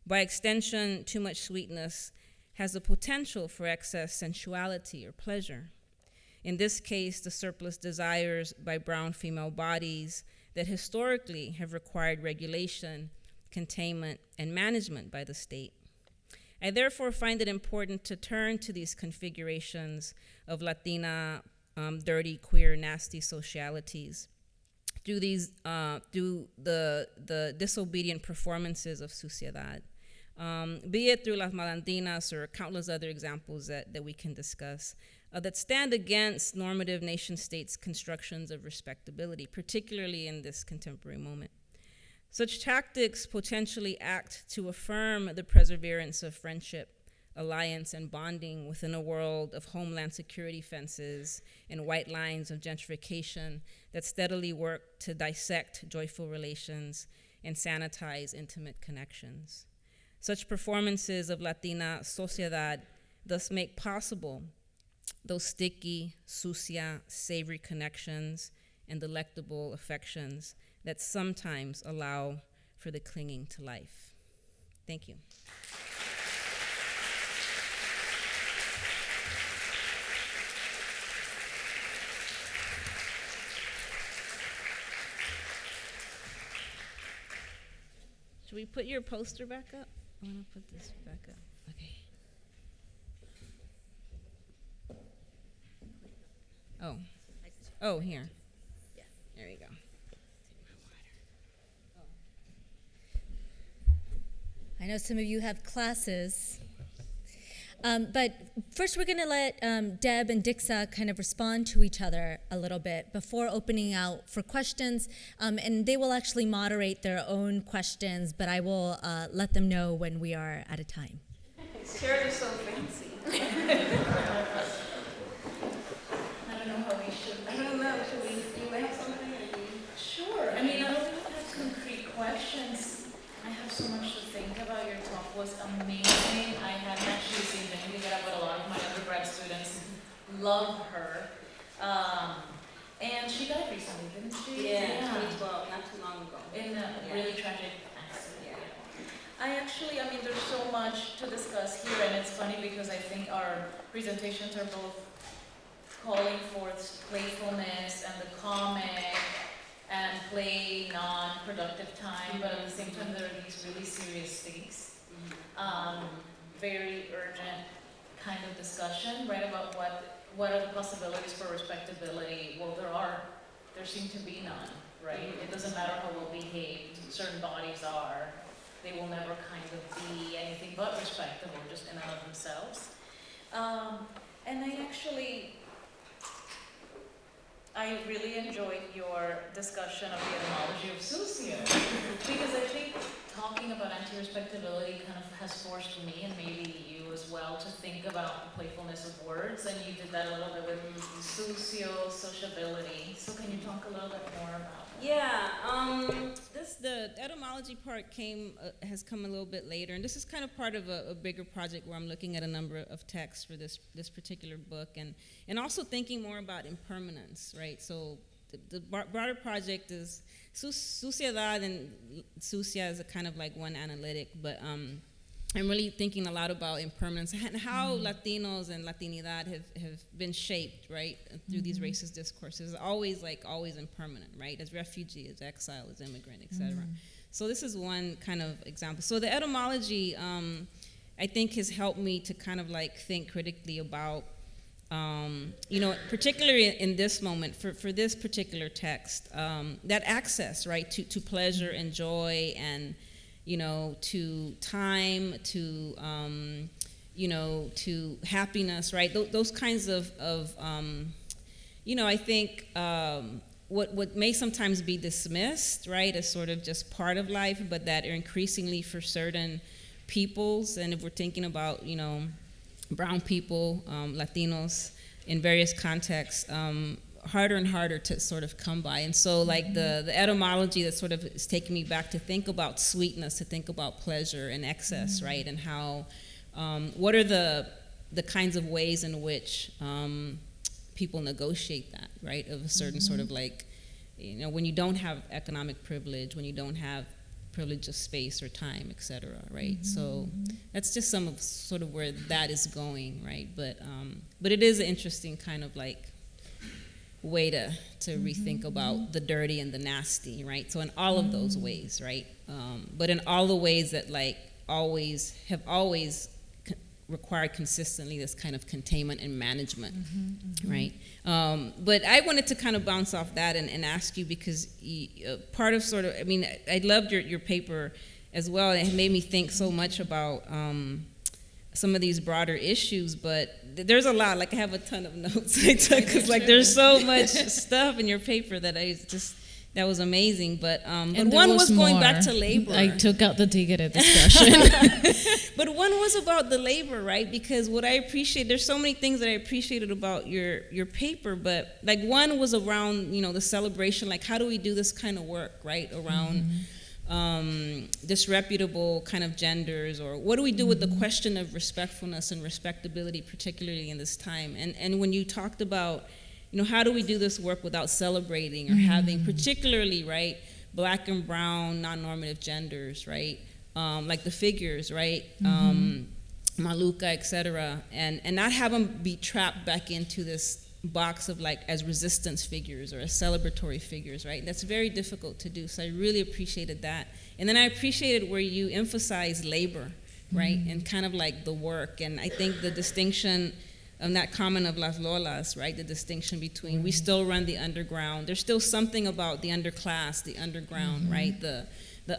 By extension, too much sweetness has the potential for excess sensuality or pleasure. In this case, the surplus desires by brown female bodies that historically have required regulation, containment, and management by the state. I therefore find it important to turn to these configurations of Latina, dirty, queer, nasty socialities through the disobedient performances of Suciedad, be it through Las Malantinas or countless other examples that we can discuss, that stand against normative nation states' constructions of respectability, particularly in this contemporary moment. Such tactics potentially act to affirm the perseverance of friendship, alliance, and bonding within a world of homeland security fences and white lines of gentrification that steadily work to dissect joyful relations and sanitize intimate connections. Such performances of Latina sociedad thus make possible those sticky, sucia, savory connections and delectable affections that sometimes allow for the clinging to life. Thank you. Should we put your poster back up? I want to put this back up. Okay. Oh, here. Yeah. There you go. I know some of you have classes. But first we're going to let Deb and Dixa kind of respond to each other a little bit before opening out for questions. And they will actually moderate their own questions, but I will let them know when we are at a time. Chairs are so fancy. I don't know how we should. I don't know. Should we? Do you have something? Sure. I mean, I don't have concrete questions. I have so much to think about. Your talk was amazing. I hadn't actually seen Wendy get up, but a lot of my undergrad students love her. And she died recently, didn't she? Yeah, 2012, not too long ago. In a really tragic accident. Yeah. I mean, there's so much to discuss here, and it's funny because I think our presentations are both calling forth playfulness and the comic and play non-productive time, but at the same time there are these really serious stakes. Very urgent kind of discussion, right, about what are the possibilities for respectability. Well, there seem to be none, right? It doesn't matter how well behaved certain bodies are. They will never kind of be anything but respectable just in and of themselves. And I really enjoyed your discussion of the etymology of sucio, because I think talking about anti-respectability kind of has forced me, and maybe you as well, to think about the playfulness of words, and you did that a little bit with sucio, sociability. So can you talk a little bit more about that? Yeah, the etymology part has come a little bit later, and this is kind of part of a bigger project where I'm looking at a number of texts for this particular book, and also thinking more about impermanence, right? So the broader project is Suciedad, and Sucia is a kind of like one analytic, but I'm really thinking a lot about impermanence and how Latinos and Latinidad have been shaped, right, through these racist discourses. Always impermanent, right, as refugee, as exile, as immigrant, etc. So this is one kind of example. So the etymology, I think, has helped me to kind of like think critically about, particularly in this moment, for this particular text, that access, right, to pleasure and joy and, to time, to happiness, right? Those kinds of I think what may sometimes be dismissed, right, as sort of just part of life, but that are increasingly for certain peoples, and if we're thinking about, brown people, Latinos, in various contexts, harder and harder to sort of come by. And so like the etymology that sort of is taking me back to think about sweetness, to think about pleasure and excess, right? And how, what are the kinds of ways in which people negotiate that, right? Of a certain sort of like when you don't have economic privilege, when you don't have privilege of space or time, et cetera, right? So that's just some of sort of where that is going, right? But it is an interesting kind of like way to rethink about the dirty and the nasty, right? So in all of those ways, right? But in all the ways that like have always required consistently this kind of containment and management, right? But I wanted to kind of bounce off that and ask you, because part of sort of, I mean, I loved your paper as well. It made me think so much about some of these broader issues, but there's a lot. Like I have a ton of notes I took, because like there's so much stuff in your paper that that was amazing. But one was going back to labor. I took out the tigre discussion. But one was about the labor, right? Because what I appreciate, there's so many things that I appreciated about your paper, but like one was around, the celebration, like how do we do this kind of work, right? Around disreputable kind of genders, or what do we do with the question of respectfulness and respectability, particularly in this time? And when you talked about, how do we do this work without celebrating or having, particularly, right, Black and brown non-normative genders, right? Like the figures, right? Maluka, et cetera, and not have them be trapped back into this box of like as resistance figures or as celebratory figures, right? That's very difficult to do. So I really appreciated that. And then I appreciated where you emphasize labor, right? And kind of like the work. And I think the distinction of that comment of Las Lolas, right? The distinction between we still run the underground. There's still something about the underclass, the underground, right? The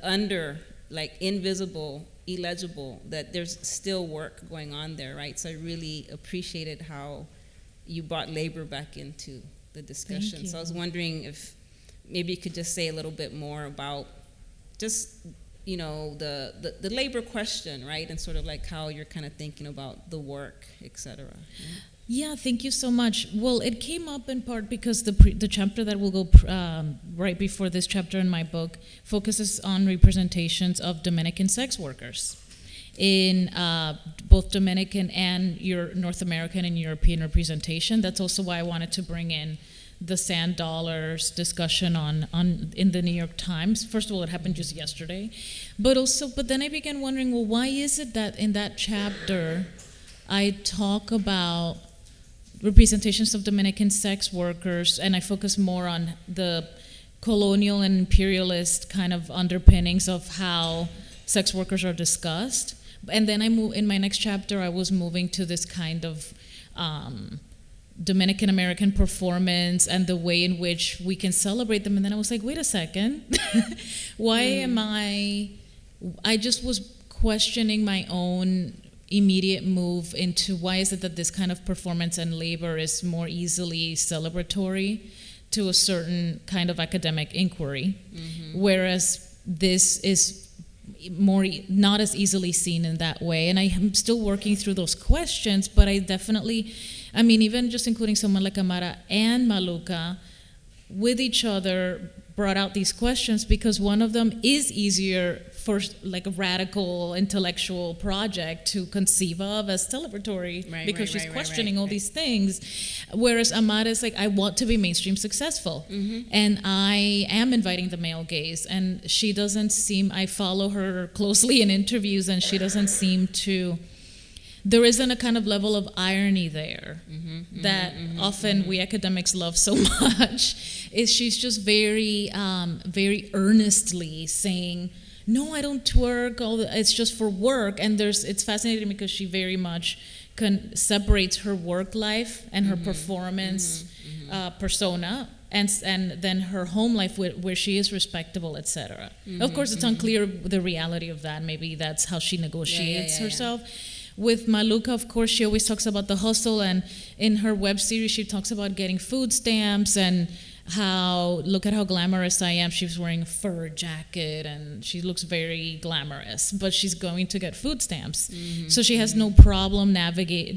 under, like invisible, illegible, that there's still work going on there, right? So I really appreciated how you brought labor back into the discussion. So I was wondering if maybe you could just say a little bit more about just, the labor question, right? And sort of like how you're kind of thinking about the work, et cetera. Yeah, thank you so much. Well, it came up in part because the chapter that will go right before this chapter in my book focuses on representations of Dominican sex workers in both Dominican and your North American and European representation. That's also why I wanted to bring in the sand dollars discussion in the New York Times. First of all, it happened just yesterday, but then I began wondering, well, why is it that in that chapter I talk about representations of Dominican sex workers, and I focus more on the colonial and imperialist kind of underpinnings of how sex workers are discussed. And then in my next chapter, I was moving to this kind of Dominican American performance and the way in which we can celebrate them. And then I was like, wait a second, why am I just was questioning my own immediate move into why is it that this kind of performance and labor is more easily celebratory to a certain kind of academic inquiry, whereas this is more not as easily seen in that way. And I am still working through those questions, but I definitely, even just including someone like Amara and Maluka with each other brought out these questions, because one of them is easier for like a radical intellectual project to conceive of as celebratory, because she's questioning all these things, whereas Amara is like, I want to be mainstream successful, and I am inviting the male gaze, and she doesn't seem, I follow her closely in interviews, and she doesn't seem to, there isn't a kind of level of irony there that often we academics love so much. She's just very, very earnestly saying, no, I don't twerk, it's just for work. And it's fascinating because she very much separates her work life and her performance persona and then her home life where she is respectable, etc. Of course, it's unclear the reality of that. Maybe that's how she negotiates herself. With Maluka, of course, she always talks about the hustle, and in her web series, she talks about getting food stamps and look at how glamorous I am. She was wearing a fur jacket, and she looks very glamorous, but she's going to get food stamps. So she has no problem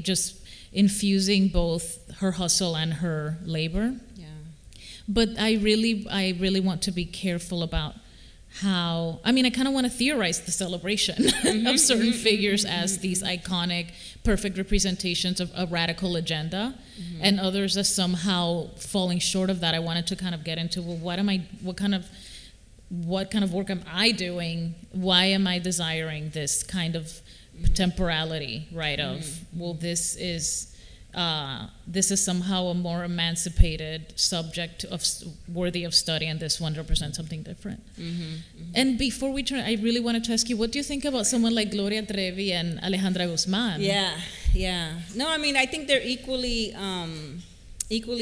just infusing both her hustle and her labor. But I really want to be careful about how, I mean, I kind of want to theorize the celebration of certain figures as these iconic, perfect representations of a radical agenda, and others as somehow falling short of that. I wanted to kind of get into, well, what kind of work am I doing? Why am I desiring this kind of temporality, right? Of, well, this is somehow a more emancipated subject worthy of study, and this one represents something different. And before we turn, I really wanted to ask you, what do you think about someone like Gloria Trevi and Alejandra Guzman? Yeah. No, I mean, I think they're equally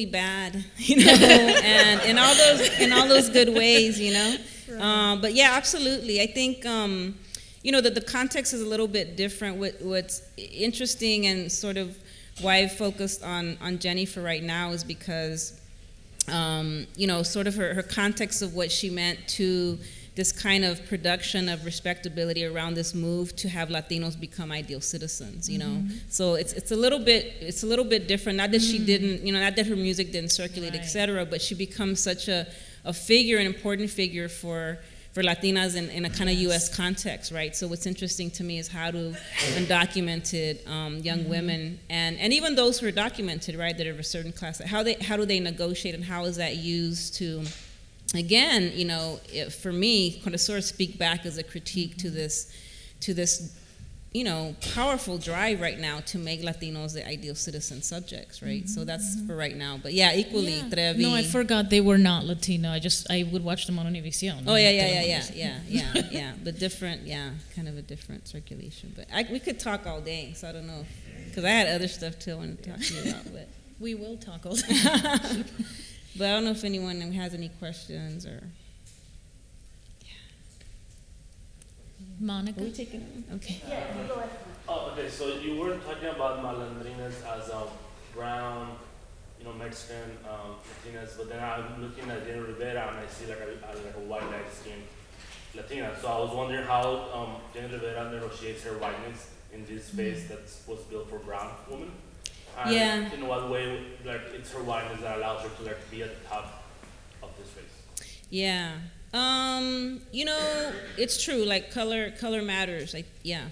bad, and in all those good ways, Right. But yeah, absolutely. I think that the context is a little bit different. What's interesting and sort of why I focused on Jenny for right now is because, sort of her context of what she meant to this kind of production of respectability around this move to have Latinos become ideal citizens, So it's a little bit different. Not that she didn't, not that her music didn't circulate, right, et cetera, but she becomes such a figure, an important figure for Latinas in a kind of U.S. context, right? So what's interesting to me is how do undocumented young women and even those who are documented, right, that are of a certain class, how do they negotiate, and how is that used to, again, for me, kind of sort of speak back as a critique to this powerful drive right now to make Latinos the ideal citizen subjects, right? So that's for right now. But yeah, equally, Trevi. No, I forgot they were not Latino. I would watch them on Univision. Oh, yeah. But different, kind of a different circulation. But we could talk all day, so I don't know. Because I had other stuff too I wanted to talk to you about. But we will talk all day. But I don't know if anyone has any questions or... Monica? Are we taking it? Okay. Yeah, you go ahead. Okay, so you were talking about Malandrinas as a brown, Mexican Latinas, but then I'm looking at Jenny Rivera and I see like a white light skin Latina. So I was wondering how Jenny Rivera negotiates her whiteness in this space that was built for brown women. And in what way, like, it's her whiteness that allows her to like be at the top of this space? Yeah. It's true, like color matters,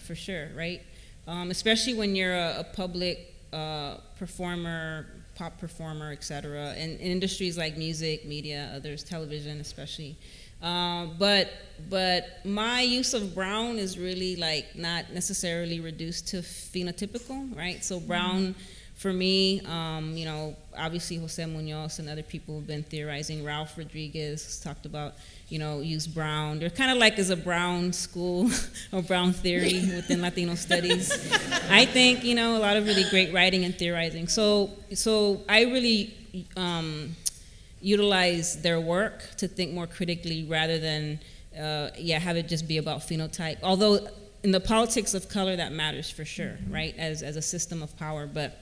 for sure, right? Especially when you're a public performer, pop performer, etc. In industries like music, media, others, television especially. But my use of brown is really like not necessarily reduced to phenotypical, right? So brown, for me, obviously Jose Munoz and other people have been theorizing. Ralph Rodriguez has talked about, use brown. They're kind of like as a brown school or brown theory within Latino studies. I think, a lot of really great writing and theorizing. So I really utilize their work to think more critically rather than, have it just be about phenotype. Although in the politics of color, that matters for sure, right, as a system of power. But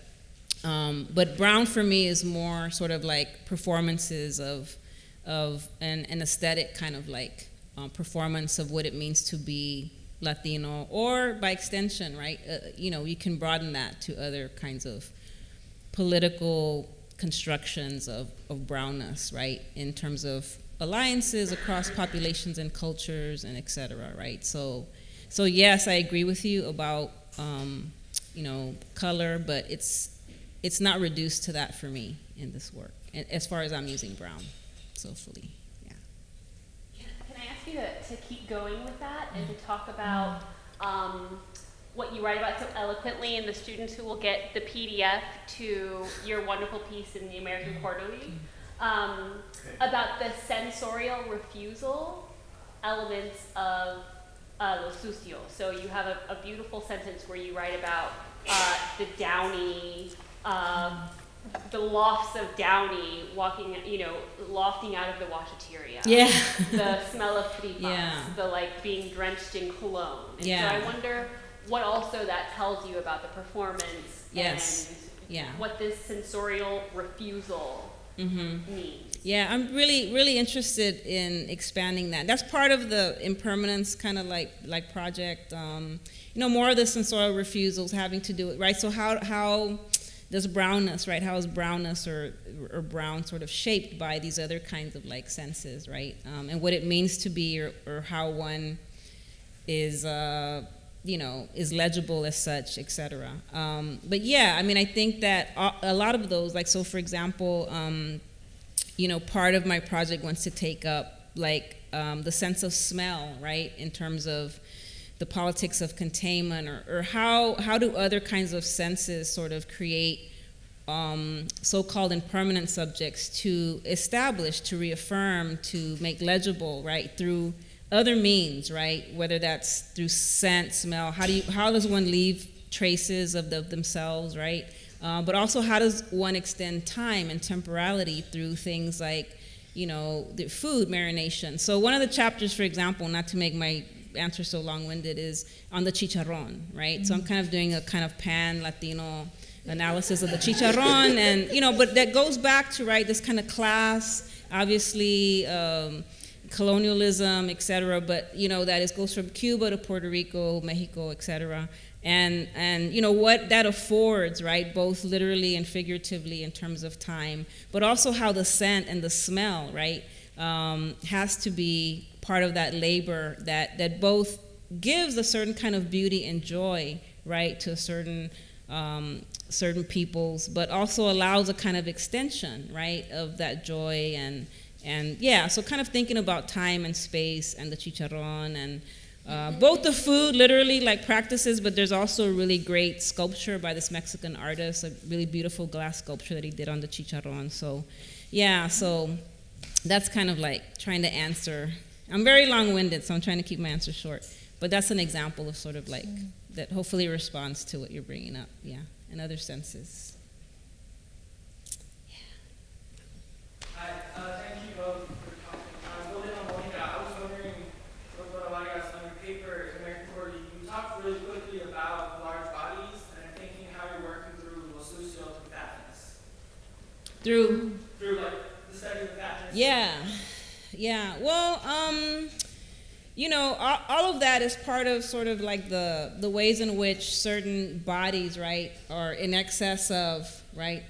brown for me is more sort of like performances of an aesthetic kind of like performance of what it means to be Latino, or by extension, right? You can broaden that to other kinds of political constructions of brownness, right? In terms of alliances across populations and cultures and et cetera, right? So yes, I agree with you about color, but it's not reduced to that for me in this work, as far as I'm using brown so fully. Can I ask you to keep going with that and to talk about what you write about so eloquently, and the students who will get the PDF to your wonderful piece in the American Quarterly about the sensorial refusal elements of lo sucio. So you have a beautiful sentence where you write about the Downey, the lofts of Downey walking, lofting out of the washateria. Yeah. The smell of tripas, the like being drenched in cologne. And so I wonder what also that tells you about the performance and what this sensorial refusal means. Yeah, I'm really, really interested in expanding that. That's part of the impermanence kind of like project. More of the sensorial refusals having to do with, right? So how does brownness, right? How is brownness or brown sort of shaped by these other kinds of like senses, right? And what it means to be, or how one is, is legible as such, etc. But yeah, I mean, I think that a lot of those, like, so for example, part of my project wants to take up like the sense of smell, right, in terms of the politics of containment, or how do other kinds of senses sort of create so-called impermanent subjects to establish, to reaffirm, to make legible, right, through other means, right, whether that's through scent, smell, how does one leave traces of themselves, right, but also how does one extend time and temporality through things like, the food marination. So one of the chapters, for example, not to make my answer so long-winded, is on the chicharrón, right? Mm-hmm. So I'm kind of doing a kind of pan-Latino analysis of the chicharrón, and, but that goes back to, right, this kind of class, obviously, colonialism, et cetera, but, that goes from Cuba to Puerto Rico, Mexico, et cetera, and what that affords, right, both literally and figuratively in terms of time, but also how the scent and the smell, right, has to be part of that labor that both gives a certain kind of beauty and joy, right, to certain peoples, but also allows a kind of extension, right, of that joy and yeah, so kind of thinking about time and space and the chicharrón and both the food, literally, like practices, but there's also a really great sculpture by this Mexican artist, a really beautiful glass sculpture that he did on the chicharrón. So, yeah, so that's kind of like trying to answer. I'm very long-winded, so I'm trying to keep my answer short. But that's an example of sort of like, that hopefully responds to what you're bringing up, yeah, and other senses. Hi, thank you both for talking. Building on Monica, I was wondering, what Vargas, on your paper, American Quarter, you talked really quickly about large bodies, and I'm thinking how you're working through Los Lucios with fatness. Through like the study of fatness. Yeah. Well, all of that is part of sort of like the ways in which certain bodies, right, are in excess of, right,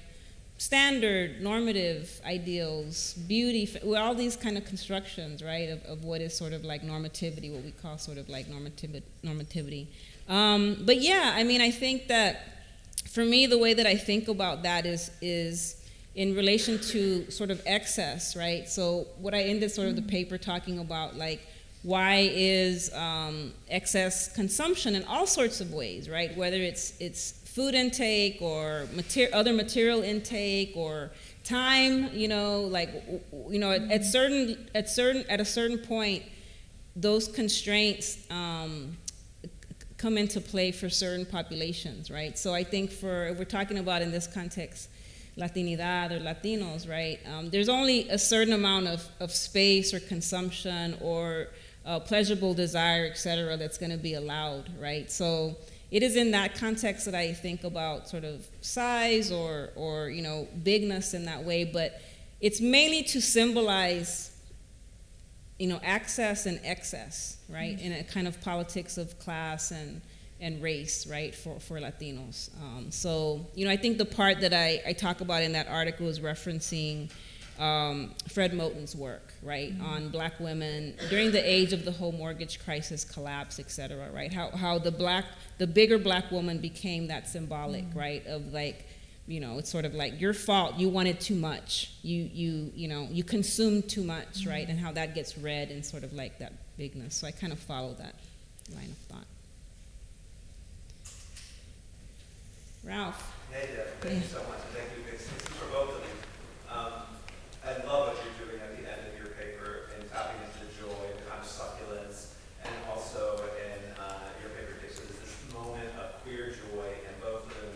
standard normative ideals, beauty, all these kind of constructions, right, of what is sort of like normativity, what we call sort of like normativity. But yeah, I mean, I think that for me, the way that I think about that is in relation to sort of excess, right? So what I ended sort of the paper talking about, like, why is excess consumption in all sorts of ways, right? Whether it's food intake or other material intake or time, at a certain point, those constraints come into play for certain populations, right? So I think if we're talking about in this context, Latinidad or Latinos, right? There's only a certain amount of space or consumption or pleasurable desire, et cetera, that's going to be allowed, right? So it is in that context that I think about sort of size or bigness in that way, but it's mainly to symbolize, access and excess, right? In a kind of politics of class and race, right, for Latinos. So, I think the part that I talk about in that article is referencing Fred Moten's work, right, on black women during the age of the whole mortgage crisis collapse, et cetera, right, how the bigger black woman became that symbolic, right, of like, it's sort of like your fault, you wanted too much, you consumed too much, right, and how that gets read in sort of like that bigness. So I kind of follow that line of thought. Ralph. Hey, Deb. Thank you so much. And thank you. This is for both of you. I love what you're doing at the end of your paper and tapping into the joy and kind of succulence, and also in your paper, Dixon, is this moment of queer joy and both of them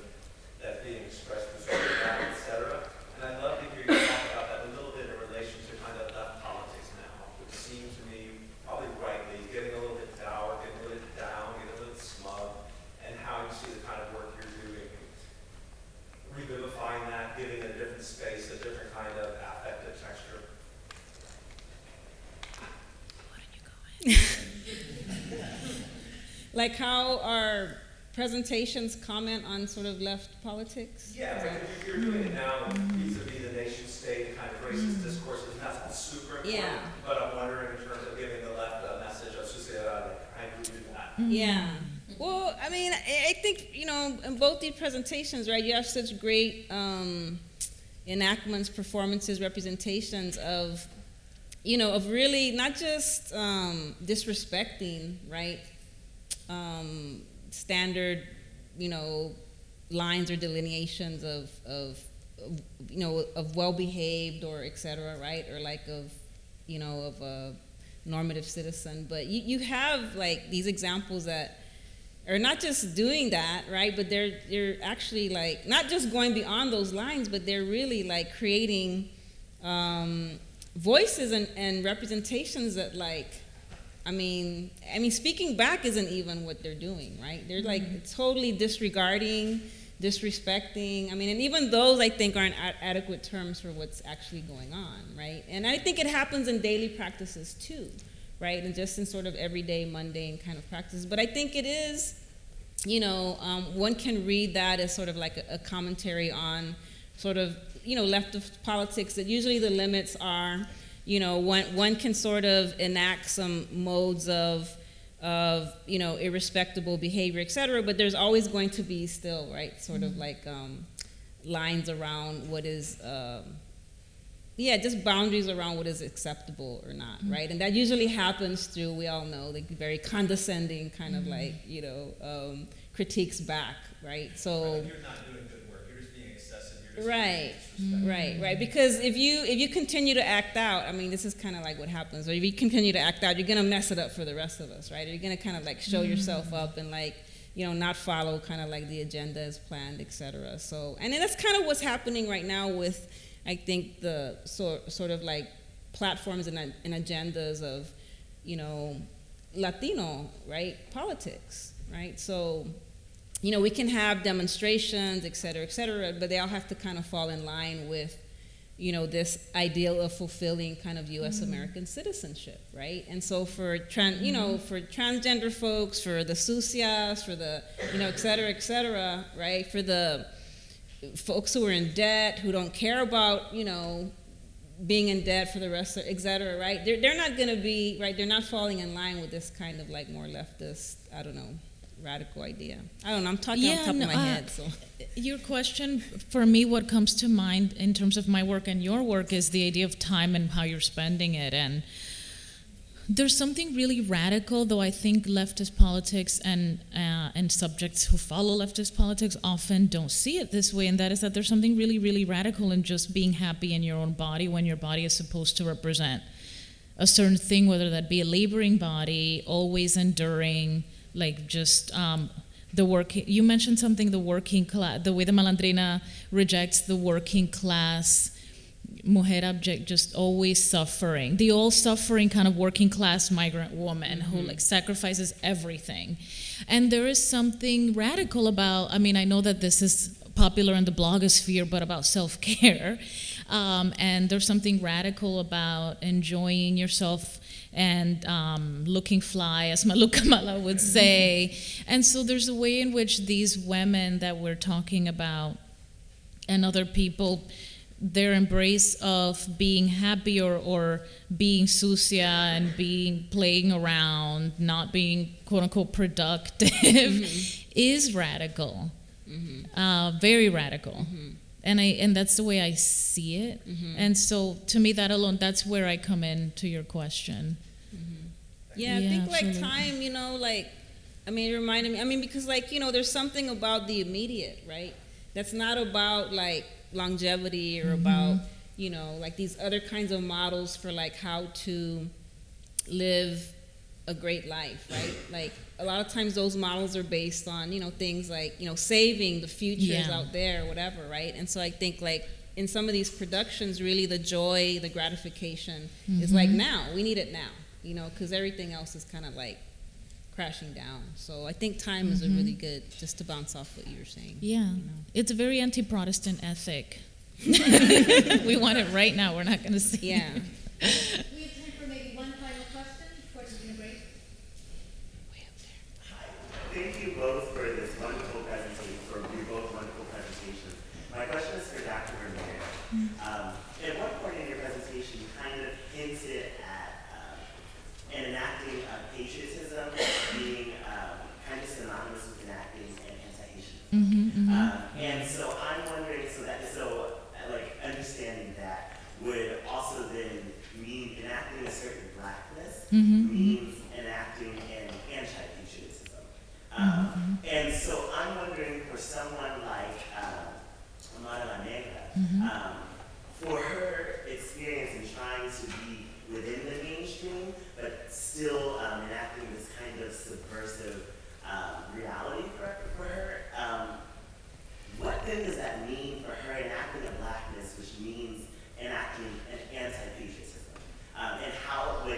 that being expressed through sort of that, et cetera. And I'd love to hear you talk about that a little bit in relation to kind of left politics now, which seems to me probably rightly getting a little bit dour, getting a little bit down, getting a little bit smug, and how you see the kind of work you're doing, revivifying that, giving it a different space, a different kind of affective texture. Like how presentations comment on sort of left politics? Yeah, but if you're doing it now vis-a-vis the nation state kind of racist discourses, that's super important. Yeah. But I'm wondering in terms of giving the left a message of sociedad, how do you do that? Yeah. Well, I mean, I think, you know, in both these presentations, right, you have such great enactments, performances, representations of, you know, of really not just disrespecting, right, standard, you know, lines or delineations of you know, of well-behaved or et cetera, right, or like of, you know, of a normative citizen. But you have like these examples that are not just doing that, right, but they're actually like not just going beyond those lines, but they're really like creating voices and representations that like, I mean, speaking back isn't even what they're doing, right? They're like totally disregarding, disrespecting. I mean, and even those I think aren't adequate terms for what's actually going on, right? And I think it happens in daily practices too, right? And just in sort of everyday, mundane kind of practices. But I think it is, you know, one can read that as sort of like a commentary on sort of, you know, leftist politics, that usually the limits are, you know, one can sort of enact some modes of you know, irrespectable behavior, et cetera, but there's always going to be still, right, sort of like lines around what is, just boundaries around what is acceptable or not, right? And that usually happens through, we all know, like very condescending kind of like, you know, critiques back, right? So. You're not doing good work. You're just being excessive. You're just Right. Because if you continue to act out, I mean, this is kind of like what happens. Or if you continue to act out, you're gonna mess it up for the rest of us, right? Or you're gonna kind of like show yourself up and like, you know, not follow kind of like the agenda as planned, et cetera. So, and then that's kind of what's happening right now with, I think, the sort of like platforms and agendas of, you know, Latino, right, politics, right? So, you know, we can have demonstrations, et cetera, but they all have to kind of fall in line with, you know, this ideal of fulfilling kind of U.S. American citizenship, right? And so for you know, for transgender folks, for the sucias, for the, you know, et cetera, right? For the folks who are in debt, who don't care about, you know, being in debt for the rest of, et cetera, right? They're not going to be, right? They're not falling in line with this kind of like more leftist, I don't know, radical idea. I don't know, I'm talking off the top of my head. So. Your question, for me, what comes to mind in terms of my work and your work is the idea of time and how you're spending it. And there's something really radical, though I think leftist politics and subjects who follow leftist politics often don't see it this way, and that is that there's something really, really radical in just being happy in your own body when your body is supposed to represent a certain thing, whether that be a laboring body, always enduring, like just the working, you mentioned something, the working class, the way the Malandrina rejects the working class, mujer abject, just always suffering, the all suffering kind of working class migrant woman who like sacrifices everything. And there is something radical about, I mean, I know that this is popular in the blogosphere, but about self-care. And there's something radical about enjoying yourself and looking fly, as Maluka Mala would say. And so there's a way in which these women that we're talking about and other people, their embrace of being happy or being sucia and playing around, not being quote unquote productive is radical, very radical. And that's the way I see it. And so to me, that alone, that's where I come in to your question. Yeah, I think like time, you know, like, I mean, it reminded me, I mean, because like, you know, there's something about the immediate, right? That's not about like longevity or about, you know, like these other kinds of models for like how to live a great life, right? Like a lot of times those models are based on, you know, things like, you know, saving the futures out there, whatever, right? And so I think like in some of these productions, really the joy, the gratification is like now, we need it now, you know, because everything else is kind of like crashing down. So I think time is a really good, just to bounce off what you were saying. Yeah, you know? It's a very anti-Protestant ethic. We want it right now, we're not going to see Yeah. We have time for maybe one final question before taking a break. Thank you both for this At one point in your presentation, you kind of hinted at an enacting of patriotism being kind of synonymous with enacting an anti-Haitianism. And so I'm wondering, like understanding that would also then mean enacting a certain blackness means enacting an anti-patriotism. And so I'm wondering for someone like Amara La Negra, for her experience in trying to be within the mainstream, but still enacting this kind of subversive reality for her, what then does that mean for her enacting a blackness, which means enacting an anti-patriotism? And how do you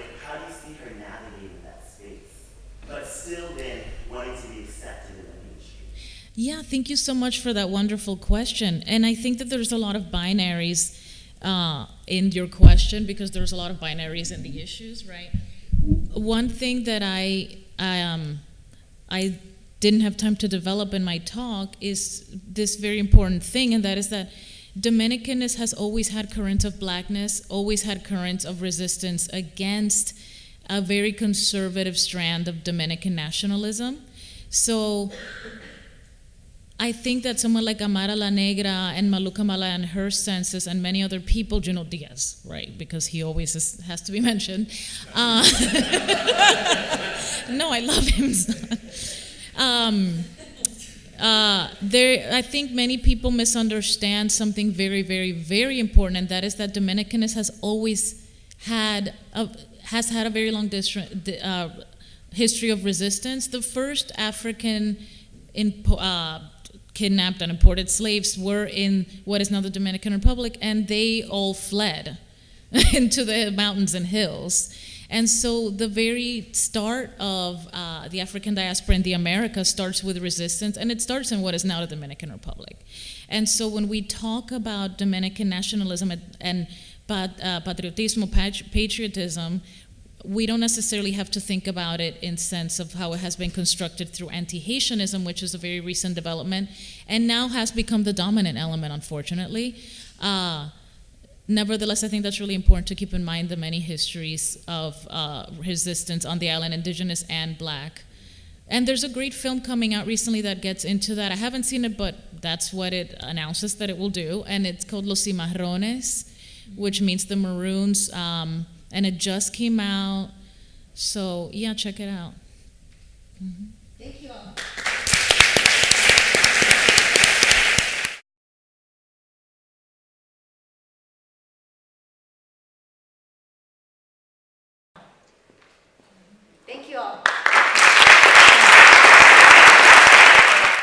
see her navigating that space, but still then wanting to be accepted in the mainstream? Yeah, thank you so much for that wonderful question. And I think that there's a lot of binaries in your question, because there's a lot of binaries in the issues, right? One thing that I didn't have time to develop in my talk is this very important thing, and that is that Dominicanness has always had currents of blackness, always had currents of resistance against a very conservative strand of Dominican nationalism. So I think that someone like Amara La Negra and Maluka Mala and her senses and many other people, Junot Diaz, right, because he always has to be mentioned. No, I love him. I think many people misunderstand something very, very, very important, and that is that Dominicanness has always had a very long history of resistance. The first African kidnapped and imported slaves were in what is now the Dominican Republic, and they all fled into the mountains and hills. And so the very start of the African diaspora in the Americas starts with resistance, and it starts in what is now the Dominican Republic. And so when we talk about Dominican nationalism and patriotismo, patriotism, we don't necessarily have to think about it in sense of how it has been constructed through anti-Haitianism, which is a very recent development, and now has become the dominant element, unfortunately. Nevertheless, I think that's really important to keep in mind the many histories of resistance on the island, indigenous and black. And there's a great film coming out recently that gets into that. I haven't seen it, but that's what it announces that it will do. And it's called Los Cimarrones, which means the maroons. And it just came out. So, yeah, check it out.